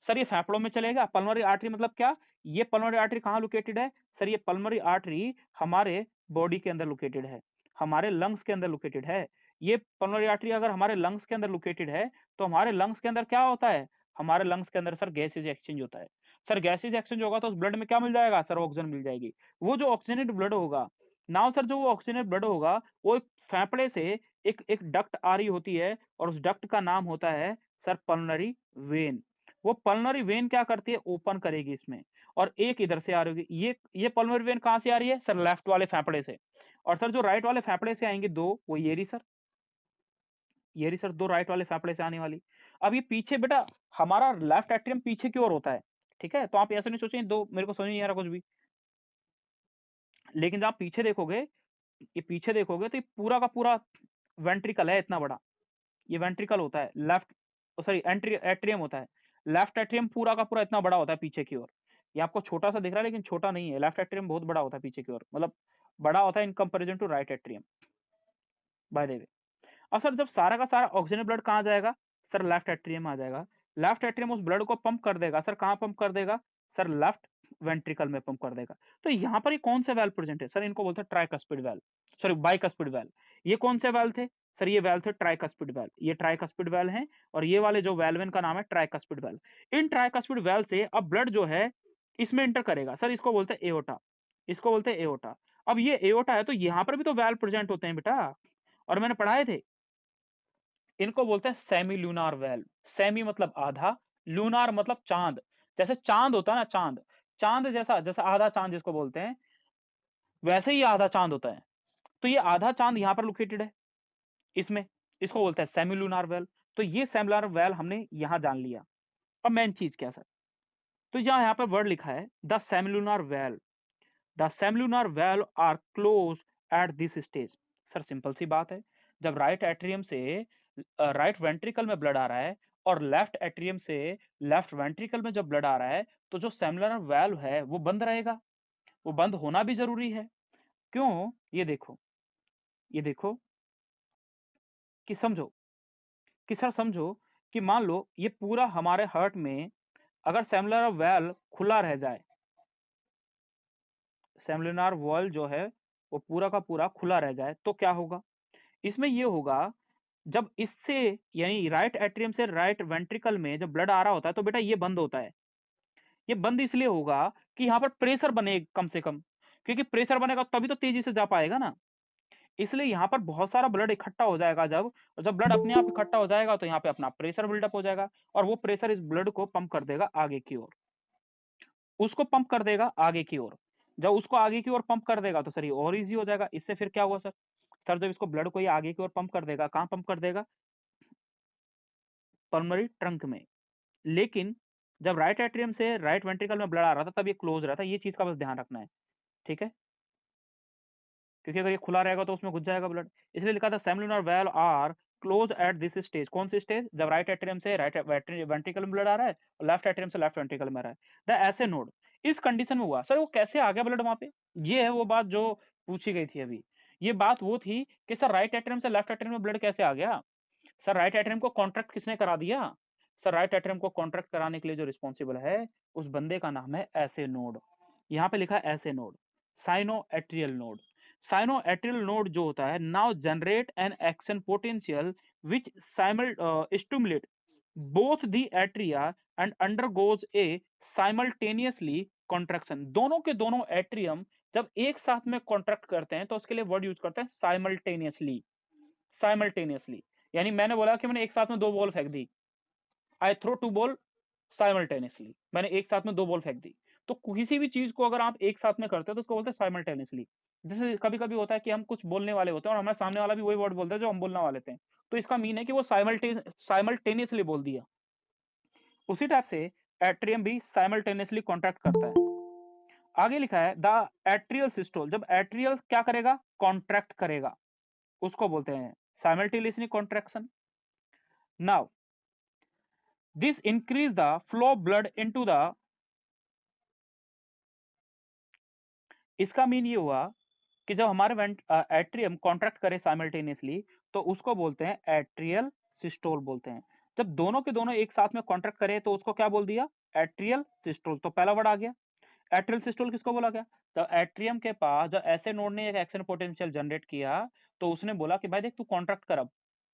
Speaker 1: सर ये फेफड़ों में चलेगा। पल्मोनरी आर्टरी मतलब क्या? ये पल्मोनरी आर्टरी कहाँ लोकेटेड है? सर ये पल्मोनरी आर्टरी हमारे बॉडी के अंदर लोकेटेड है, हमारे लंग्स के अंदर लोकेटेड है। ये पल्मोनरी आर्टरी अगर हमारे लंग्स के अंदर लोकेटेड है, तो हमारे लंग्स के अंदर क्या होता है? हमारे लंग्स के अंदर सर गैसेज एक्सचेंज होता है। सर गैसेज एक्सचेंज होगा तो उस ब्लड में क्या मिल जाएगा? सर ऑक्सीजन मिल जाएगी। वो जो ऑक्सीजनेटेड ब्लड होगा, नाउ सर जो वो ऑक्सीजनेटेड ब्लड होगा, वो एक फेफड़े से एक एक डक्ट आ रही होती है और उस डक्ट का नाम होता है सर पल्मोनरी वेन। वो पल्मोनरी वेन क्या करती है? ओपन करेगी इसमें, और एक इधर से आ रही होगी। ये पल्मोनरी वेन कहाँ से आ रही है? सर लेफ्ट वाले फेफड़े से। और सर जो राइट वाले फेफड़े से आएंगे दो, वो ये रही सर, ये रही सर दो राइट वाले फेफड़े से आने वाली। अब ये पीछे बेटा हमारा लेफ्ट एट्रियम पीछे की ओर होता है, ठीक है? तो आप ऐसे नहीं सोचें दो, मेरे को समझ नहीं आ रहा कुछ भी। लेकिन जब आप पीछे देखोगे, ये पीछे देखोगे तो ये पूरा का पूरा वेंट्रिकल है इतना बड़ा। ये वेंट्रिकल होता है लेफ्ट, सॉरी एट्रियम होता है। लेफ्ट एट्रियम पूरा का पूरा इतना बड़ा होता है पीछे की ओर। ये आपको छोटा सा दिख रहा है लेकिन छोटा नहीं है। लेफ्ट एट्रियम बहुत बड़ा होता है पीछे की ओर, मतलब बड़ा होता है in comparison to right atrium, by the way. और सर जब सारा का सारा ऑक्सीजन ब्लड कहाँ जाएगा? सर लेफ्ट एट्रियम आ जाएगा। लेफ्ट एट्रियम उस ब्लड को पंप कर देगा। सर कहाँ पंप कर देगा? सर लेफ्ट वेंट्रिकल में पंप कर देगा। तो यहाँ पर ये कौन से वेल्व प्रेजेंट है? सर इनको बोलते हैं tricuspid valve, sorry bicuspid valve. ये कौन से वेल्व थे? सर ये वेल्व थे ट्राइकस्पिड वेल्व। ये ट्राइकस्पिड वेल्व हैं और ये वाले जो वेल्व इनका नाम है ट्राइकस्पिड वेल्व। इन ट्राइकस्पिड वेल्व से अब ब्लड जो है इसमें एंटर करेगा। सर इसको बोलते हैं एओर्टा, इसको बोलते हैं एओर्टा। अब ये एओर्टा है तो यहाँ पर भी तो वेल्व प्रेजेंट होते हैं बेटा, और मैंने पढ़ाए थे। इनको बोलते हैं सेमी लूनार वेल्व। सेमी मतलब आधा, लूनार मतलब चांद। जैसे चांद होता है ना, चांद, चांद जैसा, जैसा आधा चांद जिसको बोलते हैं, वैसे ही आधा चांद होता है। तो ये आधा चांद यहाँ पर लोकेटेड है इसमें, इसको बोलते हैं सेमी लूनार वेल्व। तो ये सेमी लूनार वेल्व हमने यहाँ जान लिया। अब मेन चीज क्या सर? तो यहाँ पर वर्ड लिखा है the semilunar valve, the semilunar valve are close at this stage. Sir simple सी बात है, जब राइट एट्रियम से राइट वेंट्रिकल में ब्लड आ रहा है और लेफ्ट एट्रियम से लेफ्ट वेंट्रिकल में जब ब्लड आ रहा है, तो जो सेमिलुनर वेल्व है वो बंद रहेगा। वो बंद होना भी जरूरी है। क्यों? ये देखो, ये देखो कि समझो, कि सर समझो कि मान लो ये पूरा हमारे हार्ट में अगर सेमिलुनर वेल्व खुला रह जाए, सेमिलुनर वॉल जो है वो पूरा का पूरा खुला रह जाए, तो क्या होगा? इसमें ये होगा, जब इससे यानी राइट एट्रियम से राइट वेंट्रिकल में जब ब्लड आ रहा होता है तो बेटा ये बंद होता है। ये बंद इसलिए होगा कि यहाँ पर प्रेशर बने कम से कम, क्योंकि प्रेशर बनेगा तभी तो तेजी से जा पाएगा ना। इसलिए यहाँ पर बहुत सारा ब्लड इकट्ठा हो जाएगा जब, और जब ब्लड अपने आप इकट्ठा हो जाएगा तो यहाँ पे अपना प्रेशर बिल्डअप हो जाएगा, और वो प्रेशर इस ब्लड को पंप कर देगा आगे की ओर, उसको पंप कर देगा आगे की ओर। जब उसको आगे की ओर पंप कर देगा तो सर ये और इजी हो जाएगा। इससे फिर क्या हुआ सर? सर जब इसको ब्लड को ये आगे की ओर पंप कर देगा, कहाँ पंप कर देगा? पल्मोनरी ट्रंक में। लेकिन जब राइट एट्रियम से राइट वेंट्रिकल में ब्लड आ रहा था तब ये क्लोज रहा था। ये चीज का बस ध्यान रखना है, ठीक है? क्योंकि अगर ये खुला रहेगा तो उसमें घुस जाएगा ब्लड। इसलिए लिखा था semilunar valve are close at this stage. कौन सी स्टेज? जब राइट एट्रियम से राइट वेंट्रिकल में ब्लड आ रहा है और लेफ्ट एट्रियम से लेफ्ट वेंट्रिकल में आ रहा है। द ऐसे नोड इस कंडीशन में हुआ। सर वो कैसे आ गया ब्लड वहां पे? ये है वो बात जो पूछी गई थी अभी। ये बात वो थी कि सर राइट एट्रियम से लेफ्ट एट्रियम में ब्लड कैसे आ गया? सर राइट एट्रियम को कॉन्ट्रैक्ट किसने करा दिया? सर राइट एट्रियम को कॉन्ट्रैक्ट कराने के लिए जो रिस्पॉन्सिबल है उस बंदे का नाम है ऐसे नोड। यहाँ पे लिखा है ऐसे node, cyano atrial node. Cyano atrial node जो होता है now generate an action potential which stimulate both the atria and undergoes A simultaneously contraction. दोनों के दोनों एट्रियम जब एक साथ में कॉन्ट्रैक्ट करते हैं तो उसके लिए वर्ड यूज करते हैं साइमल्टेनियसली। साइमल्टेनियसली यानी मैंने बोला कि मैंने एक साथ में दो बॉल फेंक दी, I throw two ball simultaneously, मैंने एक साथ में दो बॉल फेंक दी। तो किसी भी चीज को अगर आप एक साथ में करते हो तो उसको बोलते हैं साइमल्टेनियसली। जैसे कभी कभी होता है कि हम कुछ बोलने वाले होते हैं और हमारे सामने वाला भी वही वर्ड बोलता है जो हम बोलने वाले थे, तो इसका मीन है कि वो साइमल्टेनियसली बोल दिया। उसी टाइप से एट्रियम भी साइमल्टेनियसली कॉन्ट्रैक्ट करता है। आगे लिखा है द एट्रियल सिस्टोल। जब एट्रियल क्या करेगा? कॉन्ट्रैक्ट करेगा, उसको बोलते हैं simultaneously contraction. Now this increase the flow of blood into the, इसका मीन ये हुआ कि जब हमारे एट्रियम कॉन्ट्रैक्ट करे साइमल्टेनियसली तो उसको बोलते हैं एट्रियल सिस्टोल बोलते हैं। जब दोनों के दोनों एक साथ में कॉन्ट्रैक्ट करे तो उसको क्या बोल दिया, एट्रियल सिस्टोल। तो पहला वर्ड आ गया। एट्रियल सिस्टोल किसको बोला गया, तो एट्रियम के पास जब ऐसे नोड ने एक एक्शन पोटेंशियल जनरेट किया तो उसने बोला कि भाई देख तू कॉन्ट्रैक्ट कर, अब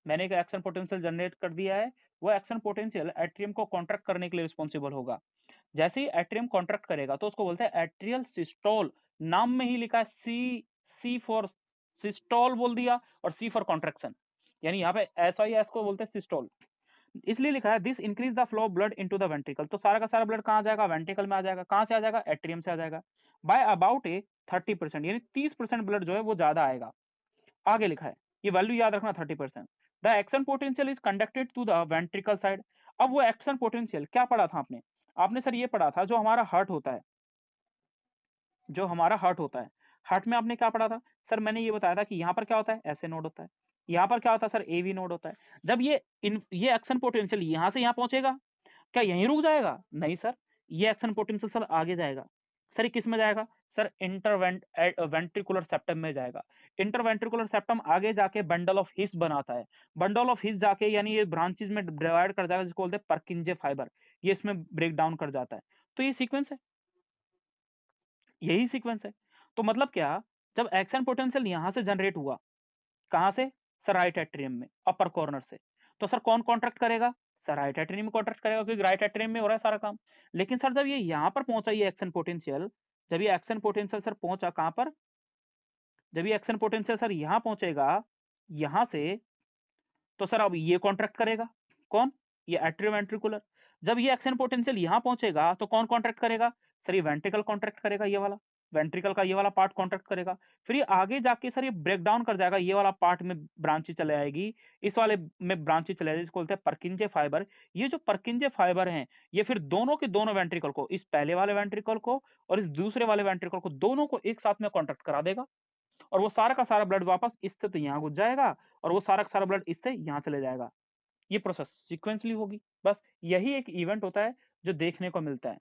Speaker 1: मैंने एक एक्शन पोटेंशियल जनरेट कर दिया है, वो एक्शन पोटेंशियल एट्रियम को कॉन्ट्रैक्ट करने के लिए रिस्पॉन्सिबल होगा। जैसे ही एट्रियम कॉन्ट्रैक्ट करेगा तो उसको बोलते हैं एट्रियल सिस्टोल। नाम में ही लिखा है सी, सी फॉर सिस्टोल बोल दिया और सी फॉर कॉन्ट्रैक्शन, यानी यहाँ पे एस को बोलते हैं सिस्टोल, इसलिए लिखा है this increase the flow of blood into the ventricle. तो सारा का सारा ब्लड कहाँ जाएगा, वेंट्रिकल में आ जाएगा। कहाँ से आ जाएगा, एट्रियम से आ जाएगा। बाय अबाउट ए 30%, यानी 30% ब्लड जो है वो ज्यादा आएगा। आगे लिखा है, ये वैल्यू याद रखना 30%। The action potential is conducted to the ventricle side. अब वो एक्शन पोटेंशियल क्या पढ़ा था आपने, आपने सर ये पढ़ा था जो हमारा हार्ट होता है, जो हमारा हार्ट होता है, हार्ट में आपने क्या पढ़ा था सर, मैंने ये बताया था कि यहाँ पर क्या होता है, ऐसे नोड होता है, यहाँ पर क्या होता है सर, एवी नोड होता है। जब ये एक्शन पोटेंशियल यहाँ से यहाँ पहुंचेगा, क्या यहीं रुक जाएगा, नहीं सर, ये एक्शन पोटेंशियल सर आगे जाएगा। सर ये किस में जाएगा, सर वेंट्रिकुलर सेप्टम में जाएगा। इंटरवेंट्रिकुलर सेप्टम आगे जाके बंडल ऑफ हिस बनाता है, बंडल ऑफ हिस जाके यानी ये ब्रांचेज में डिवाइड कर जाएगा, जिसको बोलते हैं पर्किंजे फाइबर, ये इसमें ब्रेक डाउन कर जाता है। तो ये सीक्वेंस है, यही सीक्वेंस है। तो मतलब क्या, जब एक्शन पोटेंशियल यहां से जनरेट हुआ, कहां से, सर राइट एट्रियम में, अपर कॉर्नर से, तो सर कौन कॉन्ट्रैक्ट करेगा, सर राइट एट्रियम में कॉन्ट्रैक्ट करेगा, क्योंकि राइट एट्रियम में हो रहा है सारा काम। लेकिन सर जब ये यहां पर पहुंचा, ये एक्शन पोटेंशियल, जब ये एक्शन पोटेंशियल सर पहुंचा कहां पर, जब ये एक्शन पोटेंशियल सर यहां पहुंचेगा, यहां से, तो सर अब ये कॉन्ट्रैक्ट करेगा, कौन, ये एट्रियोवेंट्रिकुलर। जब ये एक्शन पोटेंशियल यहां पहुंचेगा तो कौन कॉन्ट्रैक्ट करेगा, सर ये वेंट्रिकल कॉन्ट्रैक्ट करेगा, ये वाला वेंट्रिकल का ये वाला पार्ट कॉन्ट्रैक्ट करेगा। फिर ये आगे जाके सर ये ब्रेक डाउन कर जाएगा, ये वाला पार्ट में ब्रांचेज चले आएगी, इस वाले में ब्रांचेज चले आएगी, जिसको बोलते हैं पर्किंजे फाइबर। ये जो पर्किंजे फाइबर हैं, ये फिर दोनों के दोनों वेंट्रिकल को, इस पहले वाले वेंट्रिकल को और इस दूसरे वाले वेंट्रिकल को, दोनों को एक साथ में कॉन्ट्रैक्ट करा देगा, और वो सारा का सारा ब्लड वापस इससे तो यहाँ घुस जाएगा, और वो सारा का सारा ब्लड इससे यहाँ चले जाएगा। ये प्रोसेस सीक्वेंसली होगी। बस यही एक इवेंट होता है जो देखने को मिलता है,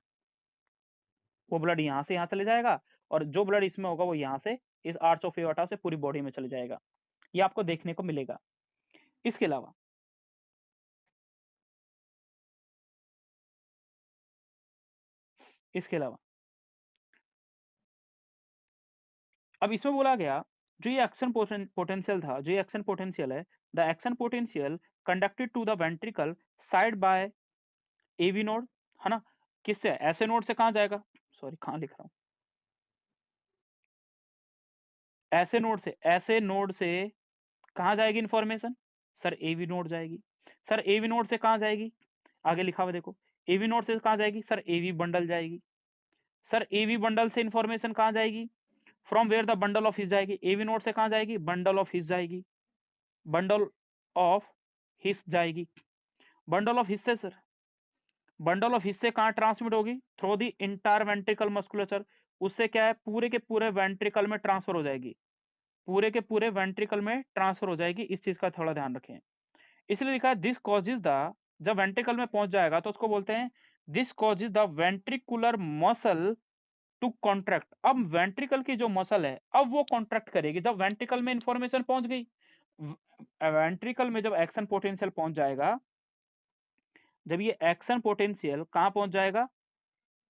Speaker 1: वो ब्लड यहाँ से यहाँ चले जाएगा, और जो ब्लड इसमें होगा वो यहाँ से इस आर्च ऑफ एओर्टा से पूरी बॉडी में चले जाएगा। ये आपको देखने को मिलेगा। इसके अलावा इसके अलावा अब इसमें बोला गया, जो ये एक्शन पोटेंशियल था, जो ये एक्शन पोटेंशियल है, the action potential conducted to the ventricle side by AV node, है ना, किससे, ऐसे नोड से कहाँ जाएगा, सॉरी कहाँ लिख रहा हूँ, ऐसे नोड से कहाँ जाएगी इंफॉर्मेशन, सर एवी नोड जाएगी। सर एवी नोड से कहाँ जाएगी, आगे लिखा हुआ देखो, एवी नोड से कहाँ जाएगी, सर एवी बंडल जाएगी। सर एवी बंडल से इंफॉर्मेशन कहाँ जाएगी, from where the bundle of his जाएगी, एवी नोड से कहाँ जाएगी, बंडल ऑफ हिस जाएगी, बंडल ऑफ हिस जाएगी। बंडल ऑफ हिस्से सर, बंडल ऑफ हिस्से कहाँ ट्रांसमिट होगी, through the entire ventricle musculature, उससे क्या है, पूरे के पूरे वेंट्रिकल में ट्रांसफर हो जाएगी, पूरे के पूरे वेंट्रिकल में ट्रांसफर हो जाएगी। इस चीज का थोड़ा ध्यान रखें। इसलिए लिखा है दिस कॉजेज द, जब वेंट्रिकल में पहुंच जाएगा तो उसको बोलते हैं this causes the ventricular muscle to contract. अब वेंट्रिकल की जो मसल है अब वो कॉन्ट्रैक्ट करेगी, जब वेंट्रिकल में इंफॉर्मेशन पहुंच गई, वेंट्रिकल में जब एक्शन पोटेंशियल पहुंच जाएगा, जब ये एक्शन पोटेंशियल कहां पहुंच जाएगा,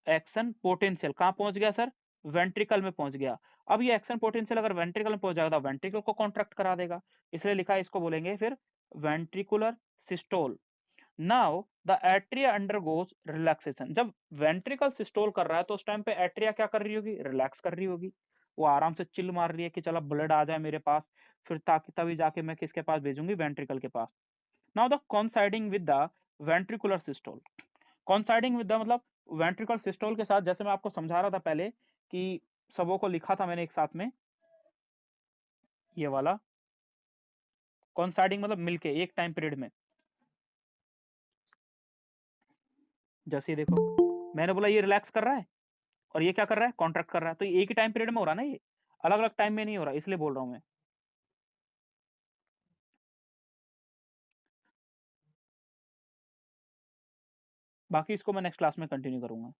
Speaker 1: एक्शन पोटेंशियल कहां पहुंच गया सर, वेंट्रिकल में पहुंच गया। अब ये एक्शन पोटेंशियल अगर वेंट्रिकल में पहुंच जाएगा तो वेंट्रिकल को कॉन्ट्रैक्ट करा देगा, इसलिए लिखा है, इसको बोलेंगे फिर ventricular systole. Now the atria undergoes relaxation. जब वेंट्रिकल सिस्टोल कर रहा है तो उस टाइम पे एट्रिया क्या कर रही होगी, रिलैक्स कर रही होगी, वो आराम से चिल मार रही है कि चलो ब्लड आ जाए मेरे पास, फिर ताकि तभी जाके मैं किसके पास भेजूंगी, वेंट्रिकल के पास। Now the coinciding with the ventricular systole, coinciding with the मतलब वेंट्रिकल सिस्टोल के साथ, जैसे मैं आपको समझा रहा था पहले कि सबों को लिखा था मैंने एक साथ में, ये वाला कोइंसाइडिंग मतलब मिलके एक टाइम पीरियड में, जैसे ये देखो मैंने बोला ये रिलैक्स कर रहा है और ये क्या कर रहा है, कॉन्ट्रैक्ट कर रहा है, तो ये एक ही टाइम पीरियड में हो रहा है ना, ये अलग अलग टाइम में नहीं हो रहा, इसलिए बोल रहा हूं मैं। बाकी इसको मैं नेक्स्ट क्लास में कंटिन्यू करूंगा।